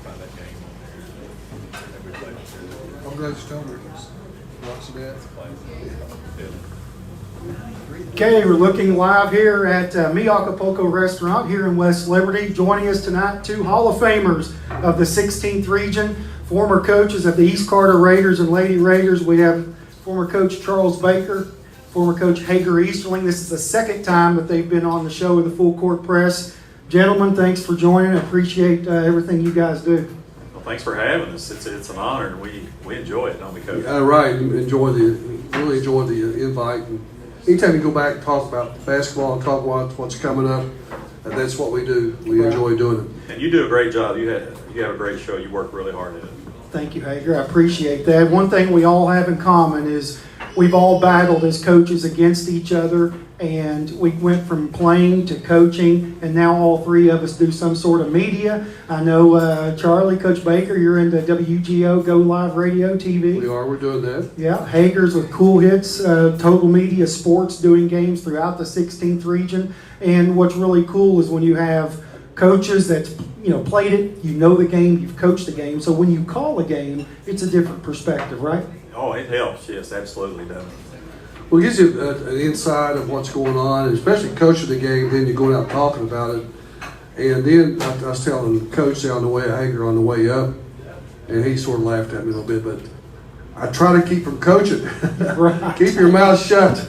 find that game on there. Every play was there. I'm glad you told me. Watching that. Okay, we're looking live here at Mi Acapulco Restaurant here in West Liberty. Joining us tonight, two Hall of Famers of the 16th region, former coaches of the East Carter Raiders and Lady Raiders. We have former coach Charles Baker, former coach Hager Easterling. This is the second time that they've been on the show with the Full Court Press. Gentlemen, thanks for joining. I appreciate everything you guys do. Well, thanks for having us. It's an honor, and we enjoy it, don't we, Coach? Right. Really enjoy the invite. And anytime you go back and talk about basketball and talk about what's coming up, that's what we do. We enjoy doing it. And you do a great job. You have a great show. You work really hard at it. Thank you, Hager. I appreciate that. One thing we all have in common is we've all battled as coaches against each other, and we went from playing to coaching, and now all three of us do some sort of media. I know, Charlie, Coach Baker, you're into WGO, Go Live Radio, TV. We are. We're doing that. Yeah, Hager's with Cool Hits, Total Media Sports, doing games throughout the 16th region. And what's really cool is when you have coaches that played it, the game, you've coached the game. So when you call a game, it's a different perspective, right? Oh, it helps. Yes, absolutely does. Well, it gives you an insight of what's going on, and especially coaching the game. Then you're going out talking about it. And then I was telling Coach on the way, Hager on the way up, and he sort of laughed at me a little bit. But I try to keep from coaching. Right. Keep your mouth shut.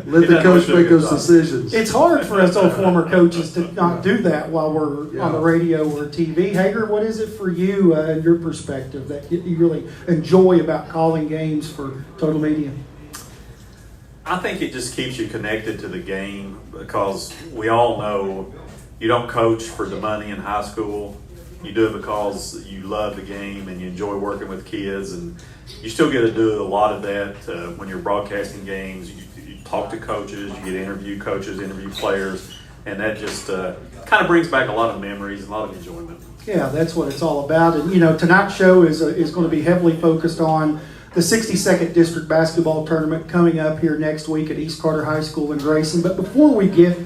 Let the coach make those decisions. It's hard for us old former coaches to not do that while we're on the radio or TV. Hager, what is it for you and your perspective that you really enjoy about calling games for Total Media? I think it just keeps you connected to the game, because we all know you don't coach for the money in high school. You do it because you love the game and you enjoy working with kids, and you still get to do a lot of that when you're broadcasting games. You talk to coaches, you get to interview coaches, interview players, and that just kind of brings back a lot of memories, a lot of enjoyment. Yeah, that's what it's all about. And tonight's show is going to be heavily focused on the 62nd District Basketball Tournament coming up here next week at East Carter High School in Grayson. But before we get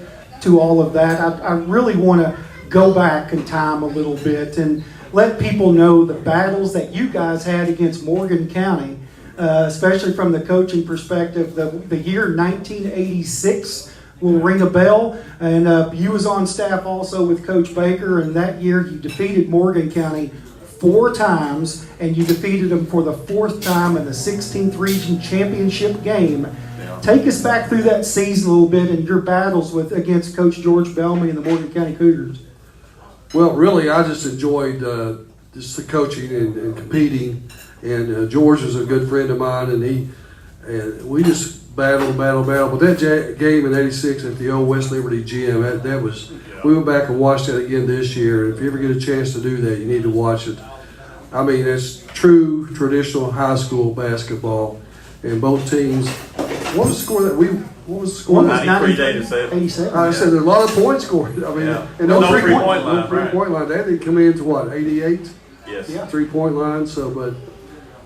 to all of that, I really want to go back in time a little bit and let people know the battles that you guys had against Morgan County, especially from the coaching perspective. The year 1986 will ring a bell, and you was on staff also with Coach Baker, and that year you defeated Morgan County 4 times, and you defeated them for the 4th time in the 16th Region Championship game. Yeah. Take us back through that season a little bit and your battles against Coach George Bellamy and the Morgan County Cougars. Well, really, I just enjoyed just the coaching and competing. And George was a good friend of mine, and we just battled. But that game in '86 at the old West Liberty Gym, that was. We went back and watched that again this year. If you ever get a chance to do that, you need to watch it. I mean, it's true traditional high school basketball, and both teams. What was the score that we? What was the score? 93-87. I said there's a lot of points scored. I mean, and no three-point line. They didn't come into what, 88? Yes. Yeah. 3-point line. So,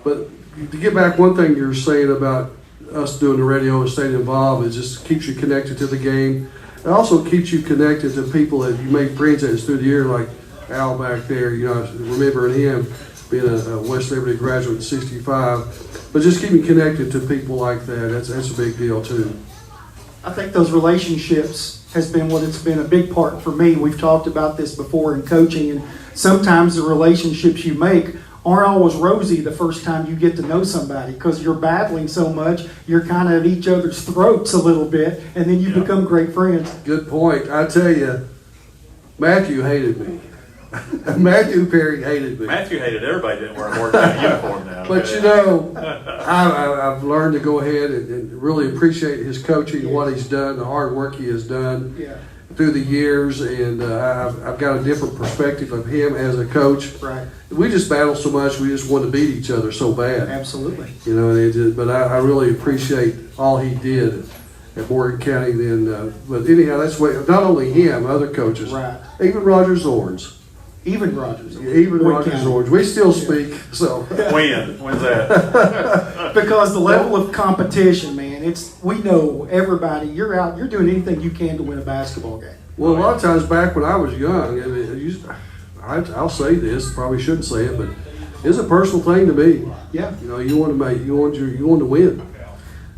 but to get back, one thing you're saying about us doing the radio and staying involved is just keeps you connected to the game. It also keeps you connected to people that you made friends at through the year, like Al back there. Remembering him being a West Liberty graduate in '65. But just keeping connected to people like that, that's a big deal too. I think those relationships has been what it's been a big part for me. We've talked about this before in coaching, and sometimes the relationships you make aren't always rosy the first time you get to know somebody, because you're battling so much, you're kind of at each other's throats a little bit, and then you become great friends. Good point. I tell you, Matthew hated me. Matthew Perry hated me. Matthew hated everybody didn't wear a Morgan County uniform now. But I've learned to go ahead and really appreciate his coaching and what he's done, the hard work he has done through the years, and I've got a different perspective of him as a coach. Right. We just battle so much, we just want to beat each other so bad. Absolutely. But I really appreciate all he did at Morgan County then. But anyhow, that's what, not only him, other coaches. Right. Even Roger Zorns. Even Rogers. Zorns. We still speak, so. When's that? Because the level of competition, man, we know everybody, you're out, you're doing anything you can to win a basketball game. Well, a lot of times back when I was young, I'll say this, probably shouldn't say it, but it's a personal thing to me. Yeah. You know, you want to win,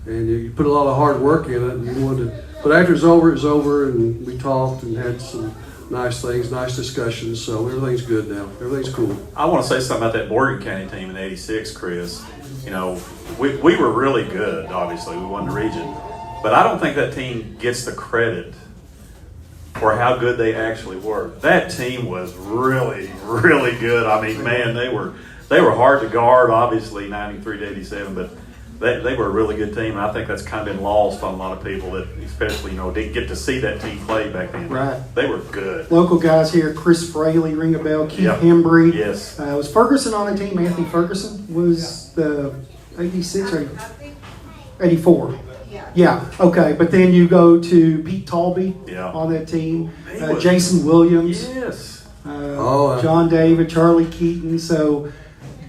and you put a lot of hard work in it, and you want to. But after it's over, and we talked and had some nice things, nice discussions. So everything's good now. Everything's cool. I want to say something about that Morgan County team in '86, Chris. You know, we were really good. Obviously, we won the region, but I don't think that team gets the credit for how good they actually were. That team was really, really good. I mean, man, they were hard to guard. Obviously, '93 to '87, but they were a really good team. And I think that's kind of been lost on a lot of people that, especially, didn't get to see that team play back then. Right. They were good. Local guys here: Chris Fraley, ring a bell. Keith Yep. Hembry. Yes. Was Ferguson on the team? Anthony Ferguson was the 86 or 84. Yeah, okay. But then you go to Pete Talby on that team, Jason Williams, Yes. John David, Charlie Keaton. So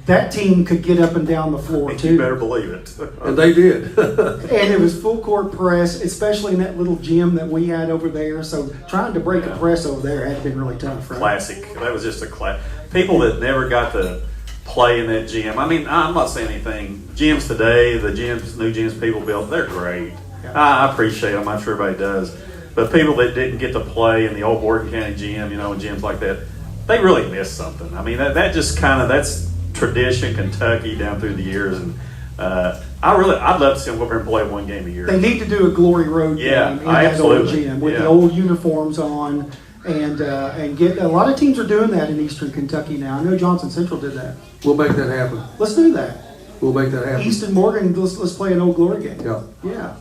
that team could get up and down the floor too. You better believe it. And they did. And it was full court press, especially in that little gym that we had over there. So trying to break a press over there had been really tough, right? Classic. That was just a class. People that never got to play in that gym. I mean, I'm not saying anything. Gyms today, the new gyms people built, they're great. Yeah. I appreciate them. I'm sure everybody does. But people that didn't get to play in the old Morgan County gym, and gyms like that, they really missed something. I mean, that just that's tradition, Kentucky, down through the years. And I'd love to see them go over and play one game a year. They need to do a Glory Road game in that old gym with the old uniforms on. And get a lot of teams are doing that in Eastern Kentucky now. I know Johnson Central did that. We'll make that happen. Let's do that. We'll make that happen. Easton Morgan, let's play an old Glory game. Yeah. Yeah.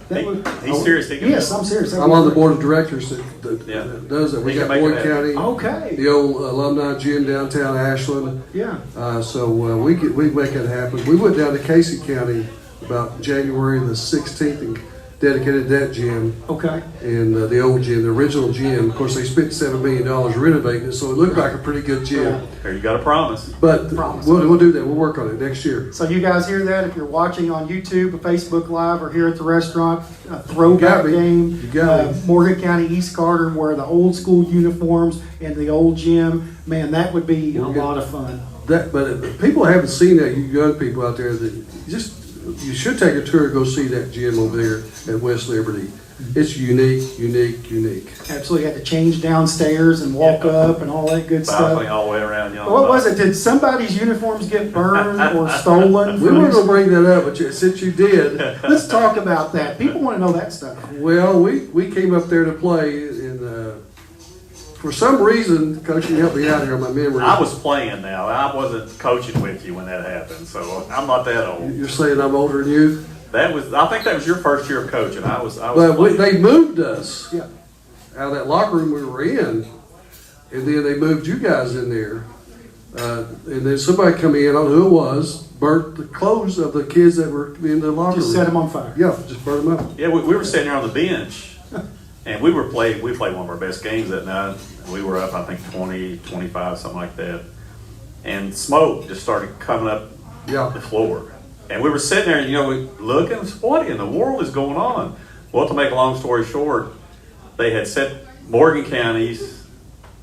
He's serious. Yes, I'm serious. I'm on the board of directors that does that. We got Boyd County, okay, the old alumni gym downtown Ashland. Yeah. So we make it happen. We went down to Casey County about January the 16th and dedicated that gym. Okay. And the old gym, the original gym. Of course, they spent $7 million renovating it, so it looked like a pretty good gym. There, you got a promise. But we'll do that. We'll work on it next year. So you guys hear that? If you're watching on YouTube, or Facebook Live, or here at the restaurant, a throwback game. Morgan County East Carter, where the old school uniforms and the old gym. Man, that would be a lot of fun. But people haven't seen that. You young people out there, you should take a tour and go see that gym over there at West Liberty. It's unique. Absolutely, had to change downstairs and walk up and all that good stuff. All the way around. What was it? Did somebody's uniforms get burned or stolen? We weren't going to bring that up, but since you did. Let's talk about that. People want to know that stuff. Well, we came up there to play, and for some reason, Coach, you help me out here on my memory. I was playing now. I wasn't coaching with you when that happened, so I'm not that old. You're saying I'm older than you? I think that was your first year of coaching. I was. But they moved us out of that locker room we were in, and then they moved you guys in there. And then somebody come in, I don't know who it was, burnt the clothes of the kids that were in the locker room. Just set them on fire. Yeah, just burn them up. Yeah, we were sitting there on the bench, and we played one of our best games that night. We were up, I think, 20, 25, something like that. And smoke just started coming up the floor. And we were sitting there, looking, what in the world is going on? Well, to make a long story short, they had set Morgan County's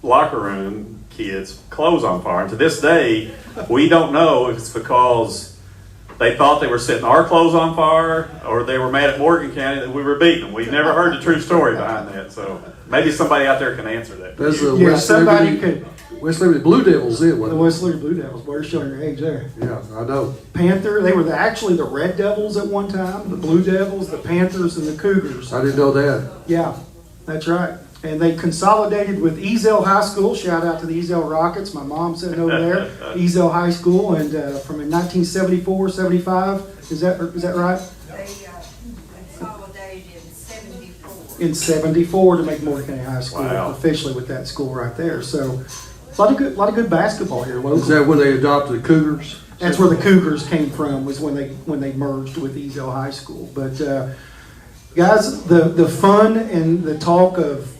locker room kids' clothes on fire. And to this day, we don't know if it's because they thought they were setting our clothes on fire or they were mad at Morgan County that we were beating them. We've never heard the true story behind that. So maybe somebody out there can answer that. That's somebody could. West Liberty Blue Devils in, wasn't it? The West Liberty Blue Devils. Boy, you're showing your age there. Yeah, I know. Panther, they were actually the Red Devils at one time, the Blue Devils, the Panthers, and the Cougars. I didn't know that. Yeah, that's right. And they consolidated with Ezel High School. Shout out to the Ezel Rockets. My mom sitting over there, Ezel High School, and from in 1974, 75. Is that right? They consolidated in 74. In 74 to make Morgan County High School officially with that school right there. So a lot of good basketball here locally. Is that when they adopted the Cougars? That's where the Cougars came from, was when they merged with Ezel High School. But guys, the fun and the talk of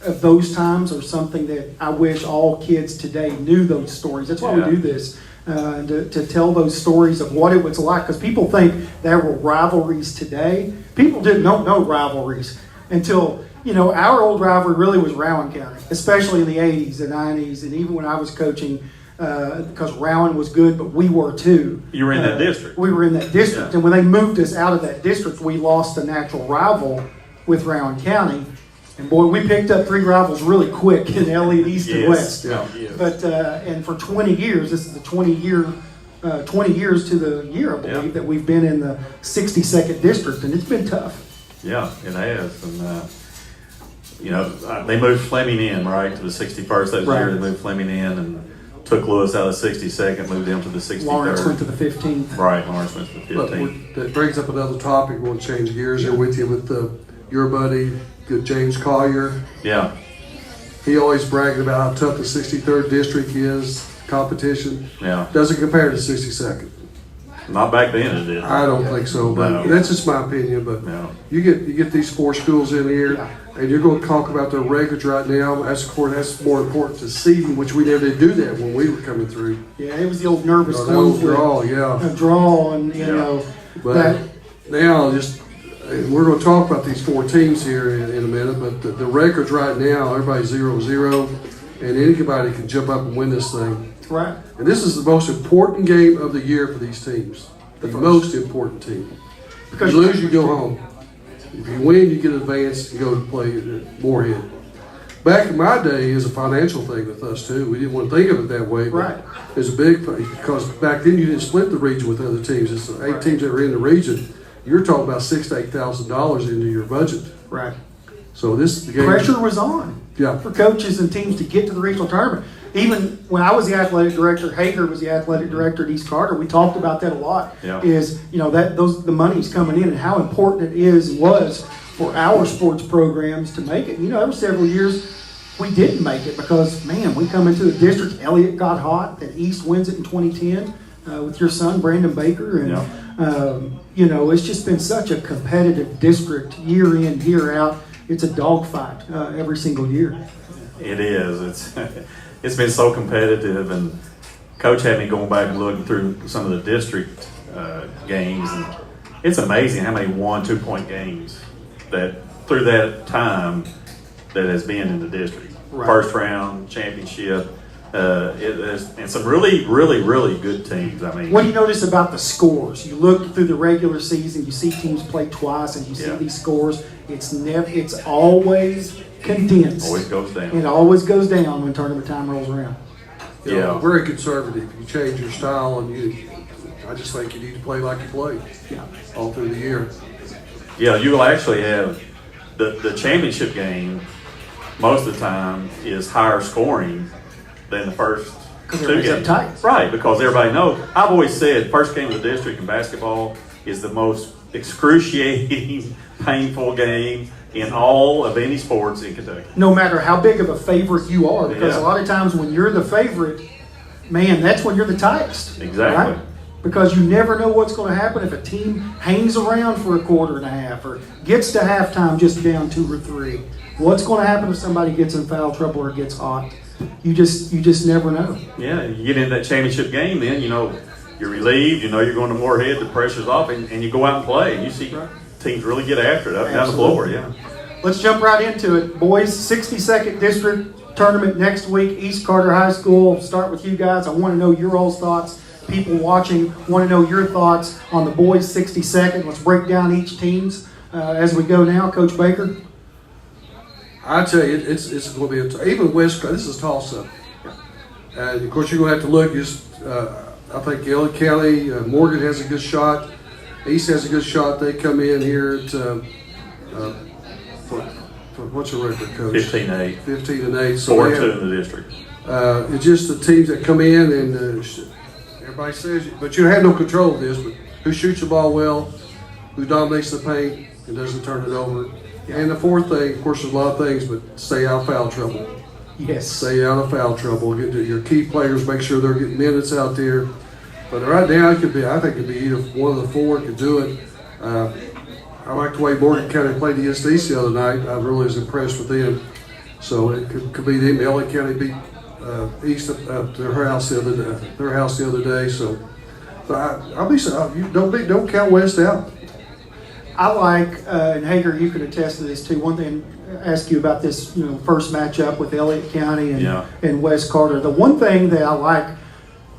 those times are something that I wish all kids today knew those stories. That's why we do this, to tell those stories of what it was like. Because people think there were rivalries today. People don't know rivalries until our old rivalry really was Rowan County, especially in the 80s and 90s, and even when I was coaching, because Rowan was good, but we were too. You were in that district. We were in that district, Yeah. and when they moved us out of that district, we lost a natural rival with Rowan County. And boy, we picked up 3 rivals really quick in Elliott East and West. Yeah. Yes. But and for 20 years, this is the 20 years to the year, I believe, that we've been in the 62nd district, and it's been tough. Yeah, it has. And, they moved Fleming in, right, to the 61st. That Right. year they moved Fleming in and took Lewis out of the 62nd, moved him to the 63rd. Lawrence went to the 15th. Right, Lawrence went to the But 15th. that brings up another topic. We'll change gears here with you with your buddy, good James Collier. Yeah, He always bragged about how tough the 63rd district is, competition. yeah. Doesn't compare to 62nd. Not back then it did. I don't think so, but No. that's just my opinion. But No. you get these 4 schools in here, and you're going to talk about their records right now. That's more important to seeding, which we never did do that when we were coming through. Yeah, it was the old nervous The old conflict. draw, yeah. A draw, and But that. now, and we're going to talk about these 4 teams here in a minute. But the records right now, everybody's 0-0, and anybody can jump up and win this thing. Right. And this is the most important game of the year for these teams. The most important team. If you lose, you go home. If you win, you get advanced and go to play at Moorhead. Back in my day, it was a financial thing with us too. We didn't want to think of it that way, but Right. it was a big thing because back then you didn't split the region with other teams. It's the 8 teams that were in the region. You're talking about $6,000 to $8,000 into your budget. Right. So this the game. Pressure was on Yeah. for coaches and teams to get to the regional tournament. Even when I was the athletic director, Hager was the athletic director at East Carter. We talked about that a lot. Yeah. Is the money's coming in and how important it is and was for our sports programs to make it. There were several years we didn't make it because we come into the district. Elliott got hot, and East wins it in 2010 with your son Brandon Baker, and it's just been such a competitive district year in, year out. It's a dogfight every single year. It is. It's been so competitive, and Coach had me going back and looking through some of the district games, and it's amazing how many 1-2 point games that through that time that has been in the district. Right. First round, championship, and some really, really, really good teams. I mean, What do you notice about the scores? You look through the regular season, you see teams play twice, and you see Yeah. these scores. It's always condensed. always goes down. It always goes down when tournament time rolls around. Yeah. Very conservative. You change your style, and I just think you need to play like you played all through the year. Yeah, you will actually have the championship game most of the time is higher scoring than the first 'Cause 2 everybody's games. uptight. Right, because everybody knows. I've always said first game of the district in basketball is the most excruciating, painful game in all of any sports in Kentucky. No matter how big of a favorite you are, because Yeah. a lot of times when you're the favorite, that's when you're the tightest. Exactly. Right? Because you never know what's going to happen if a team hangs around for a quarter and a half or gets to halftime just down 2 or 3. What's going to happen if somebody gets in foul trouble or gets hot? You just never know. Yeah, you get into that championship game, then you're relieved. You're going to Moorhead. The pressure's off, and you go out and play, and you see teams really get after it up and down the floor. Yeah. Let's jump right into it. Boys, 62nd District Tournament next week, East Carter High School. I'll start with you guys. I want to know your all's thoughts. People watching want to know your thoughts on the boys 62nd. Let's break down each team's as we go now. Coach Baker. I tell you, it's going to be even West. This is toss-up, and of course you're going to have to look. I think Elliott County, Morgan has a good shot. East has a good shot. They come in here at what's your record, Coach? 15-8. 15-8. So 4-2 in the district. it's just the teams that come in and everybody says, but you have no control of this. But who shoots the ball well, who dominates the paint and doesn't turn it over. And the fourth thing, of course, there's a lot of things, but stay out of foul trouble. Yes. Stay out of foul trouble. Get to your key players, make sure they're getting minutes out there. But right now, I think it could be either one of the four could do it. I like the way Morgan County played against East the other night. I really was impressed with them. So it could be them. LA County beat East at their house the other day. So, but don't count West out. I like, and Hager, you could attest to this too. One thing, ask you about this, first matchup with Elliott County and West Carter. The one thing that I like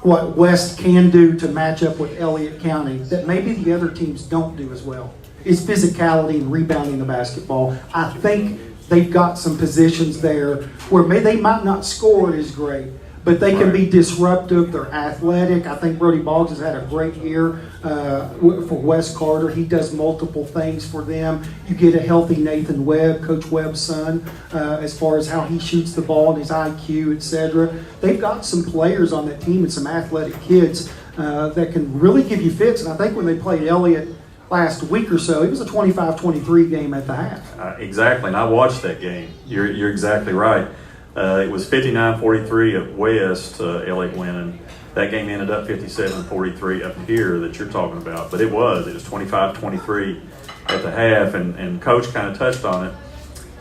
what West can do to match up with Elliott County that maybe the other teams don't do as well is physicality and rebounding the basketball. I think they've got some positions there where they might not score as great, but they can be disruptive. They're athletic. I think Brody Boggs has had a great year for West Carter. He does multiple things for them. You get a healthy Nathan Webb, Coach Webb's son, as far as how he shoots the ball and his IQ, etc. They've got some players on that team and some athletic kids that can really give you fits. And I think when they played Elliott last week or so, it was a 25-23 game at the half. Exactly, and I watched that game. You're exactly right. It was 59-43 at West, Elliott winning. That game ended up 57-43 up here that you're talking about. But it was 25-23 at the half, and Coach kind of touched on it.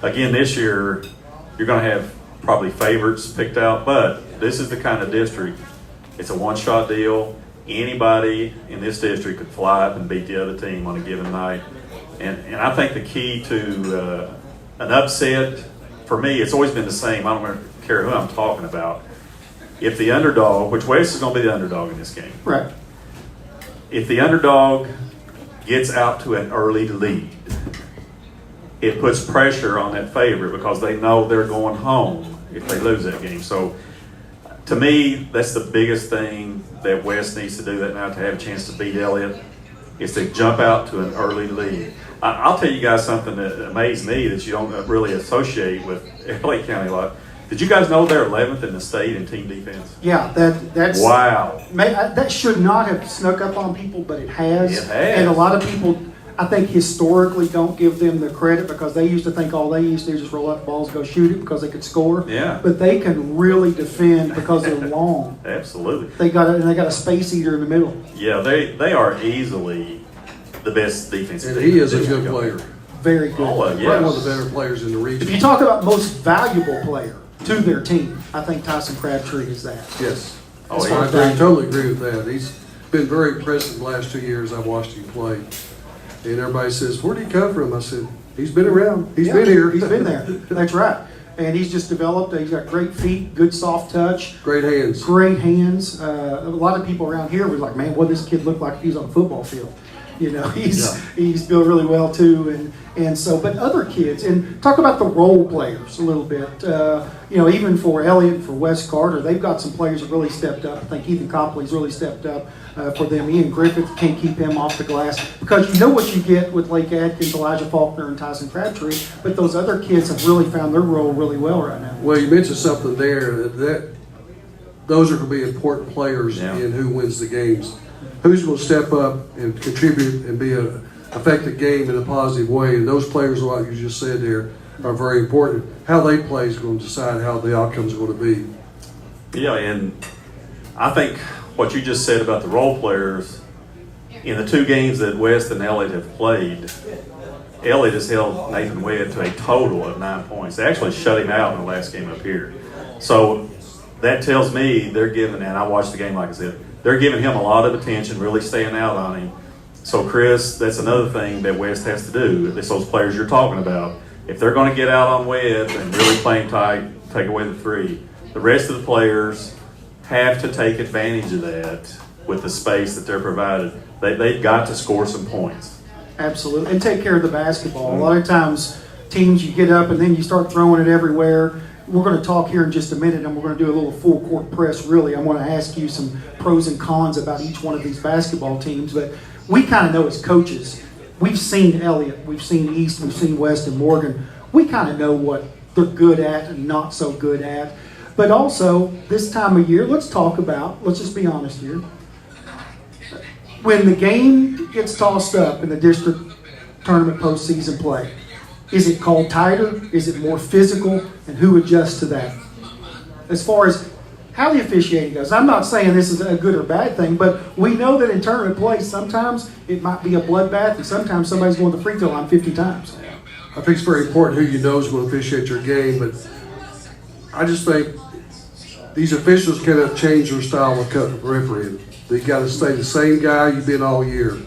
Again, this year, you're going to have probably favorites picked out, but this is the kind of district, it's a one-shot deal. Anybody in this district could fly up and beat the other team on a given night. And I think the key to an upset, for me, it's always been the same. I don't care who I'm talking about. If the underdog, which West is going to be the underdog in this game. Right. If the underdog gets out to an early lead, it puts pressure on that favorite because they know they're going home if they lose that game. So, to me, that's the biggest thing that West needs to do that now to have a chance to beat Elliott is to jump out to an early lead. I'll tell you guys something that amazed me that you don't really associate with Elliott County a lot. Did you guys know they're 11th in the state in team defense? Yeah, that's wow. That should not have snuck up on people, but it has. It has. And a lot of people, I think, historically don't give them the credit because they used to think all they used to do is just roll up balls, go shoot it because they could score. Yeah. But they can really defend because they're long. Absolutely. They got a space eater in the middle. Yeah, they are easily the best defensive And team. he is a good player. Very good. Yeah. Probably one of the better players in the region. If you talk about most valuable player to their team, I think Tyson Crabtree is that. Yes. Oh, I yeah. totally agree with that. He's been very impressive the last 2 years I've watched him play. And everybody says, where did he come from? I said, he's been around. He's been here. He's been there. That's right. And he's just developed. He's got great feet, good soft touch. Great hands. Great hands. A lot of people around here were like, man, what does this kid look like if he's on a football field? He's built really well too, and so. But other kids, and talk about the role players a little bit. Even for Elliott and for West Carter, they've got some players that really stepped up. I think Ethan Copley's really stepped up for them. Ian Griffith can't keep him off the glass because you know what you get with Lake Atkins, Elijah Faulkner, and Tyson Crabtree. But those other kids have really found their role really well right now. Well, you mentioned something there that those are going to be important players in who wins the games. Who's going to step up and contribute and affect the game in a positive way? And those players, like you just said there, are very important. How they play is going to decide how the outcome is going to be. Yeah, and I think what you just said about the role players, in the 2 games that West and Elliott have played, Elliott has held Nathan Webb to a total of 9 points. They actually shut him out in the last game up here. So that tells me they're giving, and I watched the game like I said, they're giving him a lot of attention, really staying out on him. So, Chris, that's another thing that West has to do. It's those players you're talking about. If they're going to get out on Webb and really play him tight, take away the 3, the rest of the players have to take advantage of that with the space that they're provided. They've got to score some points. Absolutely. And take care of the basketball. A lot of times, teams, you get up and then you start throwing it everywhere. We're going to talk here in just a minute, and we're going to do a little full court press, really. I'm going to ask you some pros and cons about each one of these basketball teams, but we kind of know as coaches, we've seen Elliott, we've seen East, we've seen West and Morgan. We kind of know what they're good at and not so good at. But also, this time of year, let's just be honest here. When the game gets tossed up in the district tournament postseason play, is it called tighter? Is it more physical? And who adjusts to that? As far as how the officiating goes, I'm not saying this is a good or bad thing, but we know that in tournament play, sometimes it might be a bloodbath, and sometimes somebody's going to the free throw line 50 times. I think it's very important who you know is going to officiate your game, but I just think these officials cannot change their style of refereeing. They got to stay the same guy you've been all year.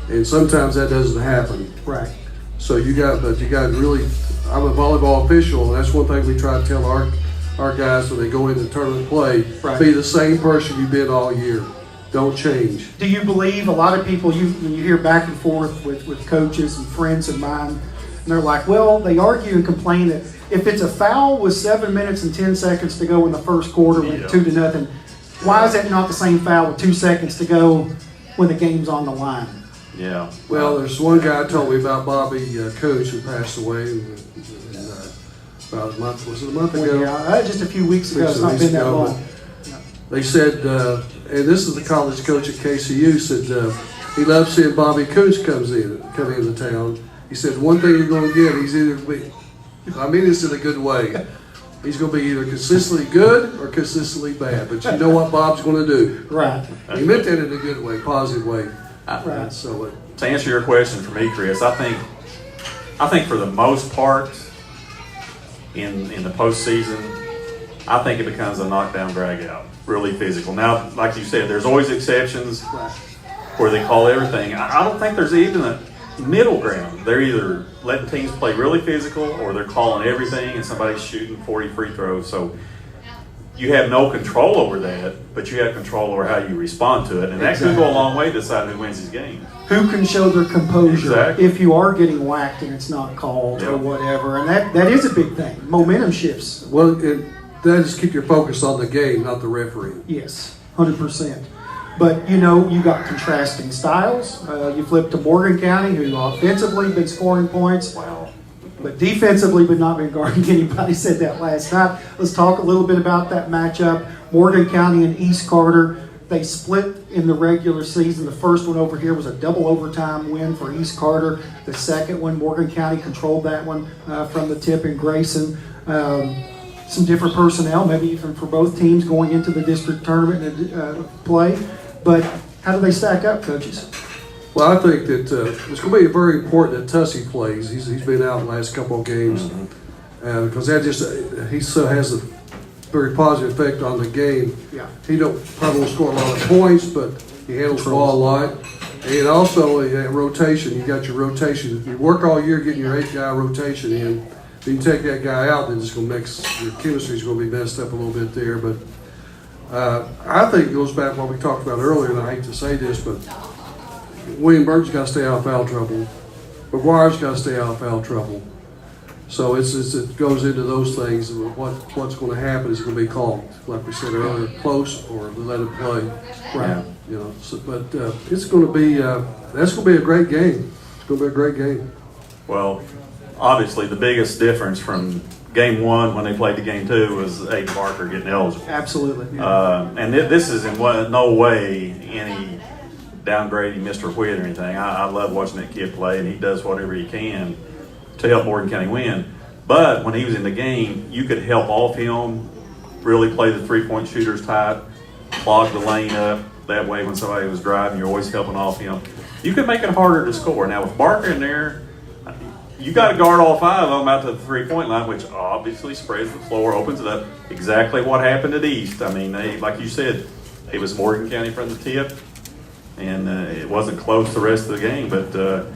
and sometimes that doesn't happen. Right. So you got really. I'm a volleyball official, and that's one thing we try to tell our guys when they go into tournament play: Right. be the same person you've been all year. Don't change. Do you believe a lot of people, when you hear back and forth with coaches and friends of mine, and they're like, well, they argue and complain that if it's a foul with 7 minutes and 10 seconds to go in the first quarter with 2-0, why is that not the same foul with 2 seconds to go when the game's on the line? Yeah. Well, there's one guy told me about Bobby Coach who passed away about a month. Was it a month ago? Yeah, just a few weeks ago. It's not been that long. They said, and this is the college coach at KCU, said he loves seeing Bobby Coach come into town. He said, one thing you're going to get, he's either be, I mean this in a good way, he's going to be either consistently good or consistently bad. But you know what Bob's going to do. Right. He meant that in a good way, positive way. Right. So to answer your question for me, Chris, I think for the most part in the postseason, I think it becomes a knockdown drag out, really physical. Now, like you said, there's always exceptions where they call everything. I don't think there's even a middle ground. They're either letting teams play really physical or they're calling everything and somebody's shooting 40 free throws. So you have no control over that, but you have control over how you respond to it. And that could go a long way to decide who wins these games. Who can show their composure Exactly. if you are getting whacked and it's not called or whatever. And that is a big thing. Momentum shifts. well, that is keep your focus on the game, not the referee. Yes, 100%. But, you got contrasting styles. You flip to Morgan County, who offensively been scoring points. Wow. But defensively, but not been guarding anybody. Said that last night. Let's talk a little bit about that matchup. Morgan County and East Carter. They split in the regular season. The first one over here was a double overtime win for East Carter. The second one, Morgan County controlled that one from the tip in Grayson. Some different personnel, maybe even for both teams going into the district tournament and play. But how do they stack up, coaches? Well, I think that it's going to be very important that Tussey plays. He's been out the last couple of games because he so has a very positive effect on the game. Yeah. He probably won't score a lot of points, but he handles the ball a lot. And also rotation. You got your rotation. If you work all year getting your 8-guy rotation in, if you can take that guy out, then it's going to your chemistry's going to be messed up a little bit there. But I think it goes back to what we talked about earlier, and I hate to say this, but William Burton's got to stay out of foul trouble. McGuire's got to stay out of foul trouble. So it goes into those things. What's going to happen is going to be called, like we said earlier, close or let it play. Right. But it's going to be that's going to be a great game. It's going to be a great game. Well, obviously the biggest difference from game one when they played the game two was Aiden Barker getting eligible. Absolutely. Yeah. And this is in no way any downgrading Mr. Whitt or anything. I love watching that kid play, and he does whatever he can to help Morgan County win. But when he was in the game, you could help off him, really play the three-point shooters tight, clog the lane up. That way when somebody was driving, you're always helping off him. You could make it harder to score. Now with Barker in there, you got to guard all five of them out to the three-point line, which obviously spreads the floor, opens it up. Exactly what happened at East. I mean, like you said, it was Morgan County from the tip, and it wasn't close the rest of the game. But,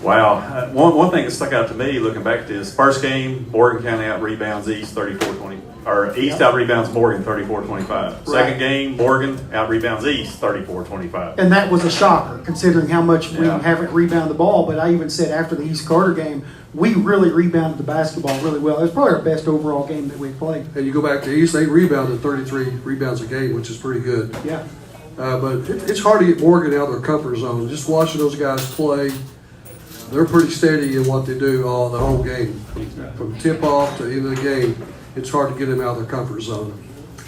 wow. One thing that stuck out to me looking back at this, first game, Morgan County out-rebounds East 34-20. Or East out-rebounds Morgan 34-25. Second game, Morgan out-rebounds East 34-25. And that was a shocker, considering how much we haven't rebounded the ball. But I even said after the East Carter game, we really rebounded the basketball really well. It was probably our best overall game that we played. And you go back to East, they rebounded 33 rebounds a game, which is pretty good. Yeah. But it's hard to get Morgan out of their comfort zone. Just watching those guys play, they're pretty steady in what they do the whole game. From tip-off to the end of the game, it's hard to get them out of their comfort zone.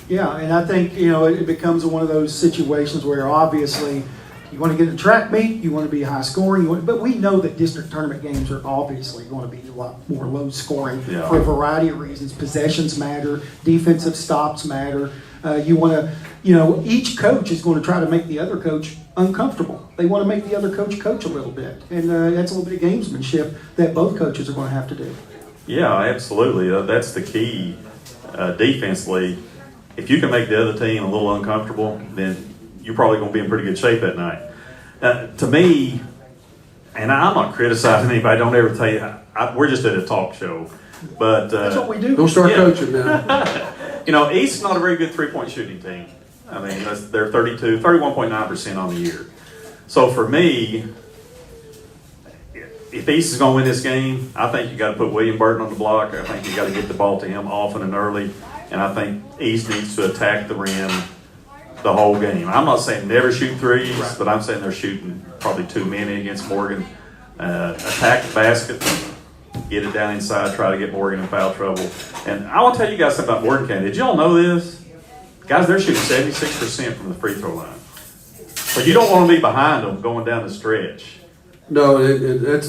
Yeah, and I think, it becomes one of those situations where obviously you want to get a track meet, you want to be high scoring, but we know that district tournament games are obviously going to be a lot more low scoring for a variety of reasons. Possessions matter, defensive stops matter. You want to, each coach is going to try to make the other coach uncomfortable. They want to make the other coach a little bit. And that's a little bit of gamesmanship that both coaches are going to have to do. Yeah, absolutely. That's the key defensively. If you can make the other team a little uncomfortable, then you're probably going to be in pretty good shape that night. To me, and I'm not criticizing anybody. Don't ever tell you. We're just at a talk show, but That's what we do. Don't start Yeah. coaching now. East's not a very good 3-point shooting team. I mean, they're 31.9% on the year. So for me, if East is going to win this game, I think you got to put William Burton on the block. I think you got to get the ball to him often and early, and I think East needs to attack the rim the whole game. I'm not saying never shoot threes, but I'm saying they're shooting probably too many against Morgan. Attack the basket, get it down inside, try to get Morgan in foul trouble. And I want to tell you guys something about Morgan County. Did y'all know this? Guys, they're shooting 76% from the free throw line. So you don't want to be behind them going down the stretch. No, that's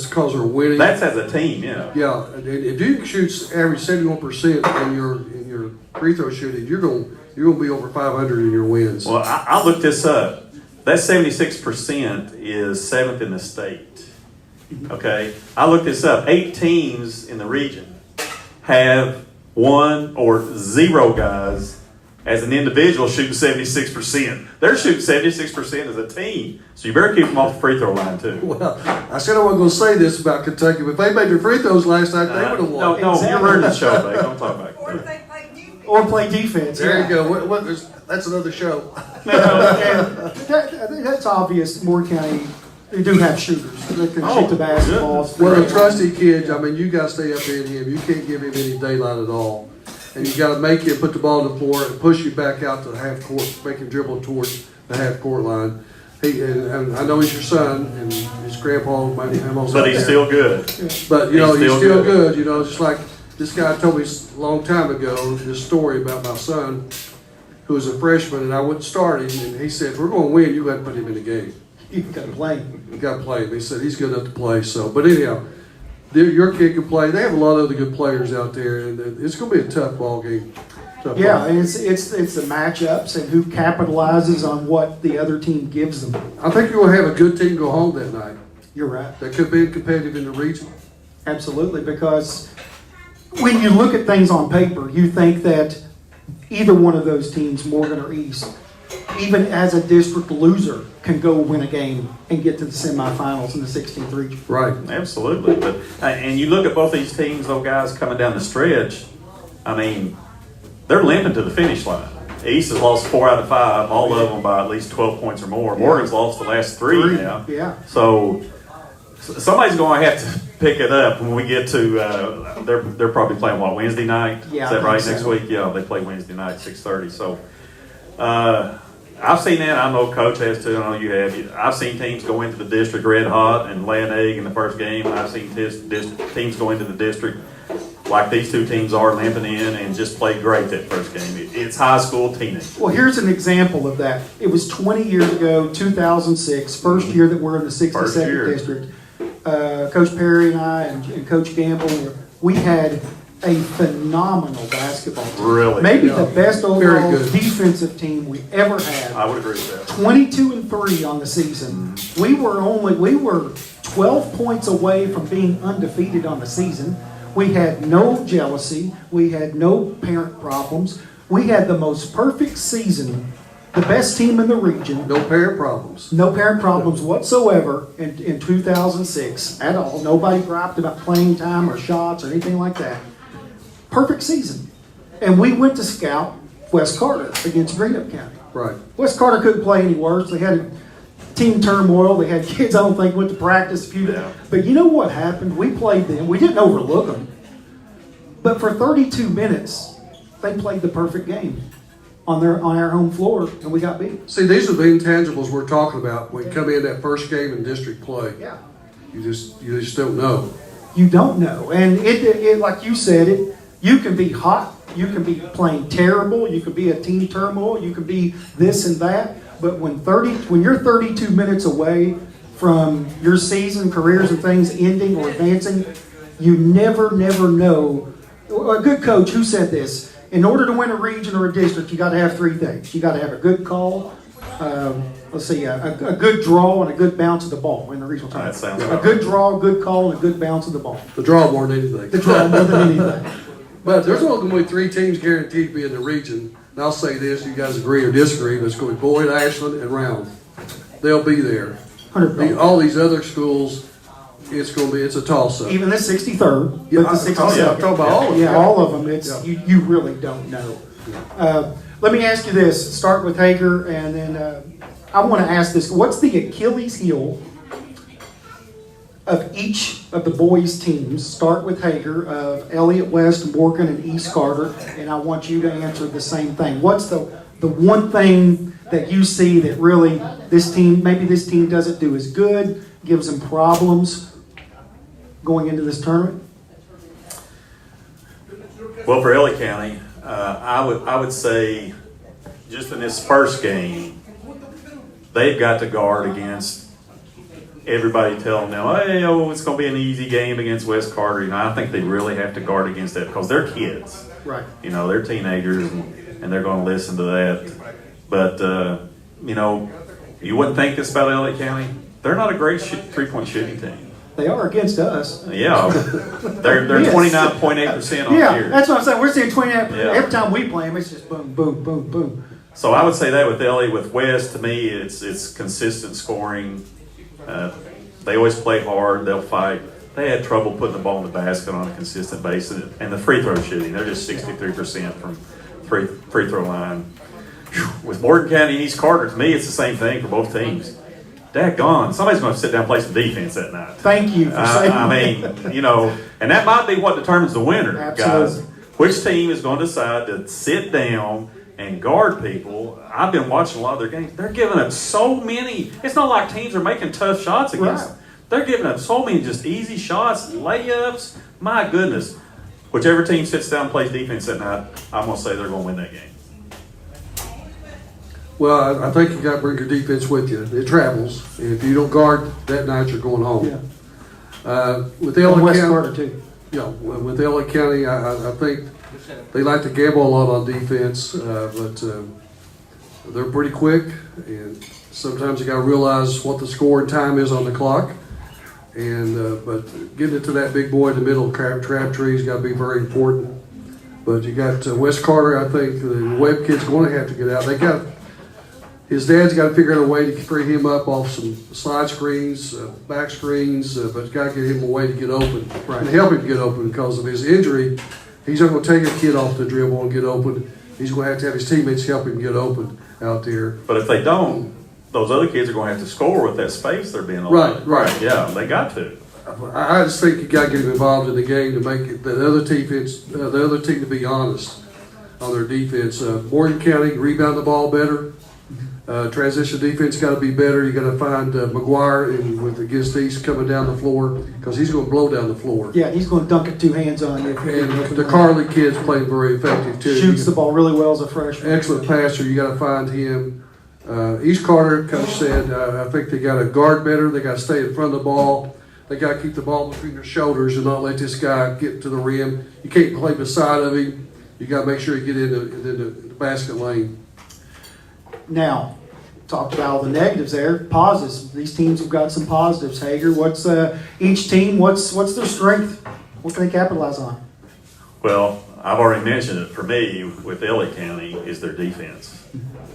because they're winning. That's as a team, yeah. Yeah, if you shoot average 71% in your free throw shooting, you're going to be over 500 in your wins. Well, I looked this up. That 76% is 7th in the state. Okay? I looked this up. 8 teams in the region have 1 or 0 guys as an individual shooting 76%. They're shooting 76% as a team. So you better keep them off the free throw line, too. Well, I said I wasn't going to say this about Kentucky, but if they made their free throws last night, they would have won. No, you're ruining the show, babe. Don't talk about Or if that. they play defense. Or play defense. There yeah. you go. That's another show. I think that's obvious. Morgan County, they do have shooters that can shoot the basketballs. Well, the trusty kids, I mean, you got to stay up in him. You can't give him any daylight at all. And you got to make him put the ball on the floor and push you back out to the half court, make him dribble towards the half court line. And I know he's your son, and his grandpa might be almost. But he's still good. But he's He's still still good. Just like this guy told me a long time ago this story about my son, who was a freshman, and I wouldn't start him, and he said, "If we're going to win, you got to put him in the game. You've got to play. You got to play him." He said he's good enough to play. So, but anyhow, your kid can play. They have a lot of other good players out there, and it's going to be a tough ball game. Yeah, and it's the matchups and who capitalizes on what the other team gives them. I think you're going to have a good team go home that night. You're right. That could be competitive in the region. Absolutely, because when you look at things on paper, you think that either one of those teams, Morgan or East, even as a district loser, can go win a game and get to the semifinals in the 16th region. Right. Absolutely. But and you look at both these teams, those guys coming down the stretch, I mean, they're limping to the finish line. East has lost 4 out of 5, all of them by at least 12 points or more. Morgan's lost the last 3 now. Yeah. So somebody's going to have to pick it up when we get to. They're probably playing Wednesday night. Yeah, Is that I right? think Next so. week, yeah, they play Wednesday night, 6:30. So I've seen that. I know Coach has too. I know you have. I've seen teams go into the district red hot and lay an egg in the first game. I've seen teams go into the district like these two teams are, limping in, and just play great that first game. It's high school teenage. Well, here's an example of that. It was 20 years ago, 2006, first year that we're in the First year. 62nd district. Coach Perry and I and Coach Gamble, we had a phenomenal basketball team. Really? Maybe Yeah. the best Very overall good. defensive team we ever had. I would agree with that. 22-3 on the season. We were 12 points away from being undefeated on the season. We had no jealousy. We had no parent problems. We had the most perfect season, the best team in the region. No parent problems. No parent problems whatsoever in 2006 at all. Nobody griped about playing time or shots or anything like that. Perfect season. And we went to scout West Carter against Greenup County. Right. West Carter couldn't play any worse. They had team turmoil. They had kids, I don't think, went to practice a few days. Yeah. But you know what happened? We played them. We didn't overlook them. But for 32 minutes, they played the perfect game on our home floor, and we got beat. See, these are the intangibles we're talking about when you come in that first game in district play. Yeah. You just don't know. You don't know. And it like you said, you can be hot, you can be playing terrible, you can be a team turmoil, you can be this and that. But when you're 32 minutes away from your season, careers and things ending or advancing, you never know. A good coach, who said this? In order to win a region or a district, you got to have 3 things. You got to have a good call, a good draw, and a good bounce of the ball in the regional That tournament. sounds A right. good draw, a good call, and a good bounce of the ball. The draw more than anything. The draw more than anything. But there's only going to be 3 teams guaranteed to be in the region. And I'll say this, you guys agree or disagree, but it's going to be Boyd, Ashland, and Round. They'll be there. All these other schools, it's a toss-up. Even the 63rd, Yeah, but the I'm 62nd. talking about all of them. Yeah, all of them. It's Yeah. you really don't know. Let me ask you this. Start with Hager, and then I want to ask this. What's the Achilles heel of each of the boys' teams? Start with Hager, of Elliott West, Morgan, and East Carter, and I want you to answer the same thing. What's the one thing that you see that really this team doesn't do as good, gives them problems going into this tournament? Well, for LA County, I would say just in this first game, they've got to guard against everybody telling them, hey, it's going to be an easy game against West Carter. I think they really have to guard against that because they're kids. Right. They're teenagers and they're going to listen to that. But, you wouldn't think this about LA County. They're not a great three-point shooting team. They are against us. Yeah. They're Yes. 29.8% on Yeah, here. that's what I'm saying. We're seeing 29. Yeah. Every time we play them, it's just boom, boom, boom, boom. So I would say that with LA. With West, to me, it's consistent scoring. They always play hard. They'll fight. They had trouble putting the ball in the basket on a consistent basis. And the free throw shooting, they're just 63% from free throw line. With Morgan County and East Carter, to me, it's the same thing for both teams. Daggone, somebody's going to sit down and play some defense that night. Thank you for saying that. And that might be what determines the winner, Absolutely. guys. Which team is going to decide to sit down and guard people? I've been watching a lot of their games. They're giving up so many. It's not like teams are making tough shots against them. They're giving up so many just easy shots, layups. My goodness. Whichever team sits down and plays defense that night, I'm going to say they're going to win that game. Well, I think you got to bring your defense with you. It travels. And if you don't guard that night, you're going home. Yeah. With LA West County, Carter too. with LA County, I think they like to gamble a lot on defense, but they're pretty quick, and sometimes you got to realize what the score and time is on the clock. And but getting it to that big boy in the middle, Crabtree's got to be very important. But you got West Carter. I think the Webb kid's going to have to get out. His dad's got to figure out a way to free him up off some side screens, back screens, but you got to get him a way to get open and help him get open because of his injury. He's not going to take a kid off the dribble and get open. He's going to have his teammates help him get open out there. But if they don't, those other kids are going to have to score with that space they're being allowed. Right. Yeah, they got to. I just think you got to get him involved in the game to make it, the other team to be honest on their defense. Morgan County rebound the ball better. Transition defense got to be better. You got to find McGuire against East coming down the floor because he's going to blow down the floor. Yeah, he's going to dunk it two hands on you. And the Carly kid's playing very effective too. Shoots the ball really well as a freshman. Excellent passer. You got to find him. East Carter, coach said, I think they got to guard better. They got to stay in front of the ball. They got to keep the ball between their shoulders and not let this guy get to the rim. You can't play beside of him. You got to make sure you get in the basket lane. Now, talked about all the negatives there. Positives. These teams have got some positives. Hager, what's each team? What's their strength? What can they capitalize on? Well, I've already mentioned it. For me, with LA County, is their defense.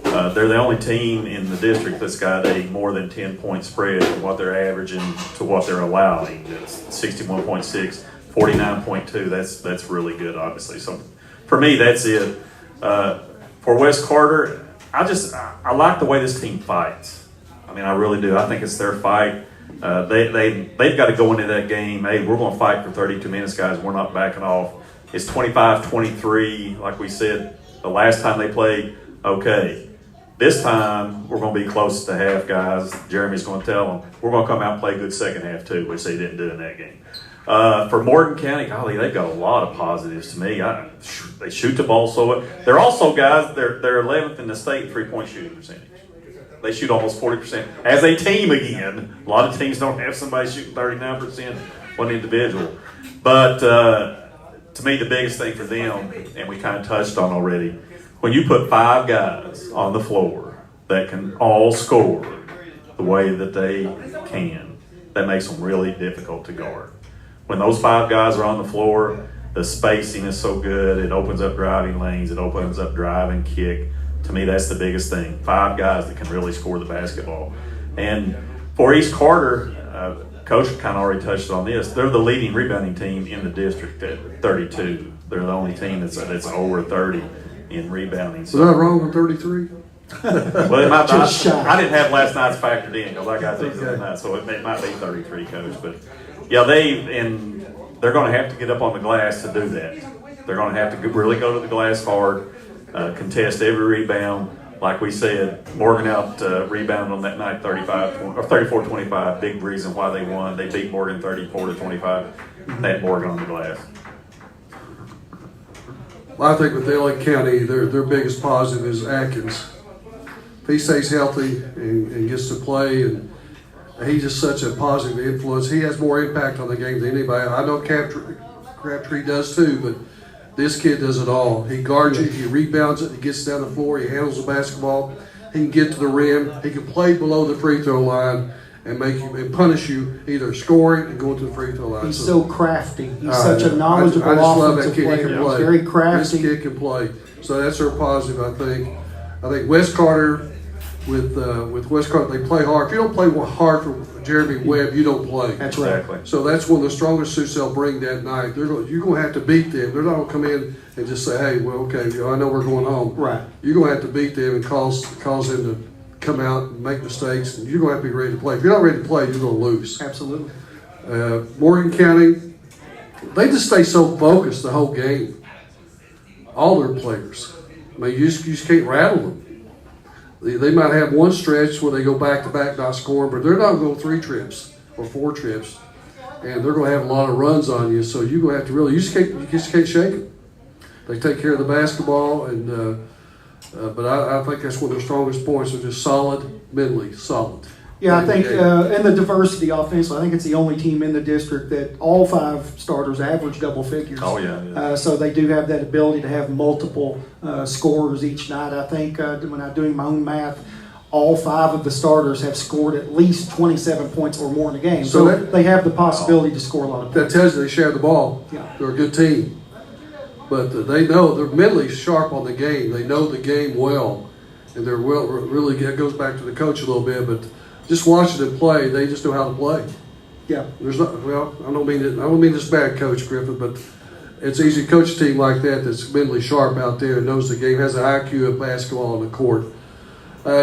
They're the only team in the district that's got a more than 10-point spread from what they're averaging to what they're allowing. That's 61.6, 49.2. That's really good, obviously. So for me, that's it. For West Carter, I like the way this team fights. I mean, I really do. I think it's their fight. They've got to go into that game. Hey, we're going to fight for 32 minutes, guys. We're not backing off. It's 25-23, like we said the last time they played. Okay, this time we're going to be close to half, guys. Jeremy's going to tell them we're going to come out and play a good second half too, which they didn't do in that game. For Morgan County, golly, they've got a lot of positives to me. They shoot the ball so well. They're also, guys, they're 11th in the state three-point shooting percentage. They shoot almost 40%. As a team again, a lot of teams don't have somebody shooting 39%, one individual. But to me, the biggest thing for them, and we kind of touched on already, when you put 5 guys on the floor that can all score the way that they can, that makes them really difficult to guard. When those 5 guys are on the floor, the spacing is so good. It opens up driving lanes. It opens up drive and kick. To me, that's the biggest thing. 5 guys that can really score the basketball. And For East Carter, Coach kind of already touched on this. They're the leading rebounding team in the district at 32. They're the only team that's over 30 in rebounding. Was I wrong on 33? Well, it might Just be. shy. I didn't have last night's factored in because I got these in that, so it might be 33, Coach. But yeah, they're going to have to get up on the glass to do that. They're going to have to really go to the glass hard, contest every rebound. Like we said, Morgan out rebounded on that night 34-25. Big reason why they won. They beat Morgan 34-25. They had Morgan on the glass. Well, I think with Easterling County, their biggest positive is Atkins. If he stays healthy and gets to play, and he's just such a positive influence. He has more impact on the game than anybody. I know Crabtree does too, but this kid does it all. He guards it, he rebounds it, he gets down the floor, he handles the basketball, he can get to the rim, he can play below the free throw line and make you and punish you either scoring and going to the free throw line. He's so crafty. He's such a knowledgeable I just love that offensive kid. He player. can play. He's very crafty. This kid can play. So that's their positive, I think. I think West Carter with West Carter, they play hard. If you don't play hard for Jeremy Webb, you don't play. That's right. Exactly. So that's one of the strongest suits they'll bring that night. You're going to have to beat them. They're not going to come in and just say, hey, well, okay, I know we're going home. Right. You're going to have to beat them and cause them to come out and make mistakes. And you're going to have to be ready to play. If you're not ready to play, you're going to lose. Absolutely. Morgan County, they just stay so focused the whole game. All their players. I mean, you just can't rattle them. They might have one stretch where they go back-to-back not scoring, but they're not going to go 3 trips or 4 trips. And they're going to have a lot of runs on you, so you're going to have to really, you just can't shake them. They take care of the basketball, and but I think that's one of their strongest points. They're just solid, mentally solid. Yeah, I think in the diversity offensively, I think it's the only team in the district that all 5 starters average double figures. Oh, yeah. So they do have that ability to have multiple scorers each night. I think when I'm doing my own math, all 5 of the starters have scored at least 27 points or more in a game. So So they have the possibility to score a lot of That points. tells you they share the ball. Yeah. They're a good team. But they know they're mentally sharp on the game. They know the game well. And they're really, it goes back to the coach a little bit, but just watching them play, they just know how to play. Yeah. There's not, well, I don't mean this bad, Coach Griffith, but it's easy to coach a team like that that's mentally sharp out there and knows the game, has an IQ of basketball on the court.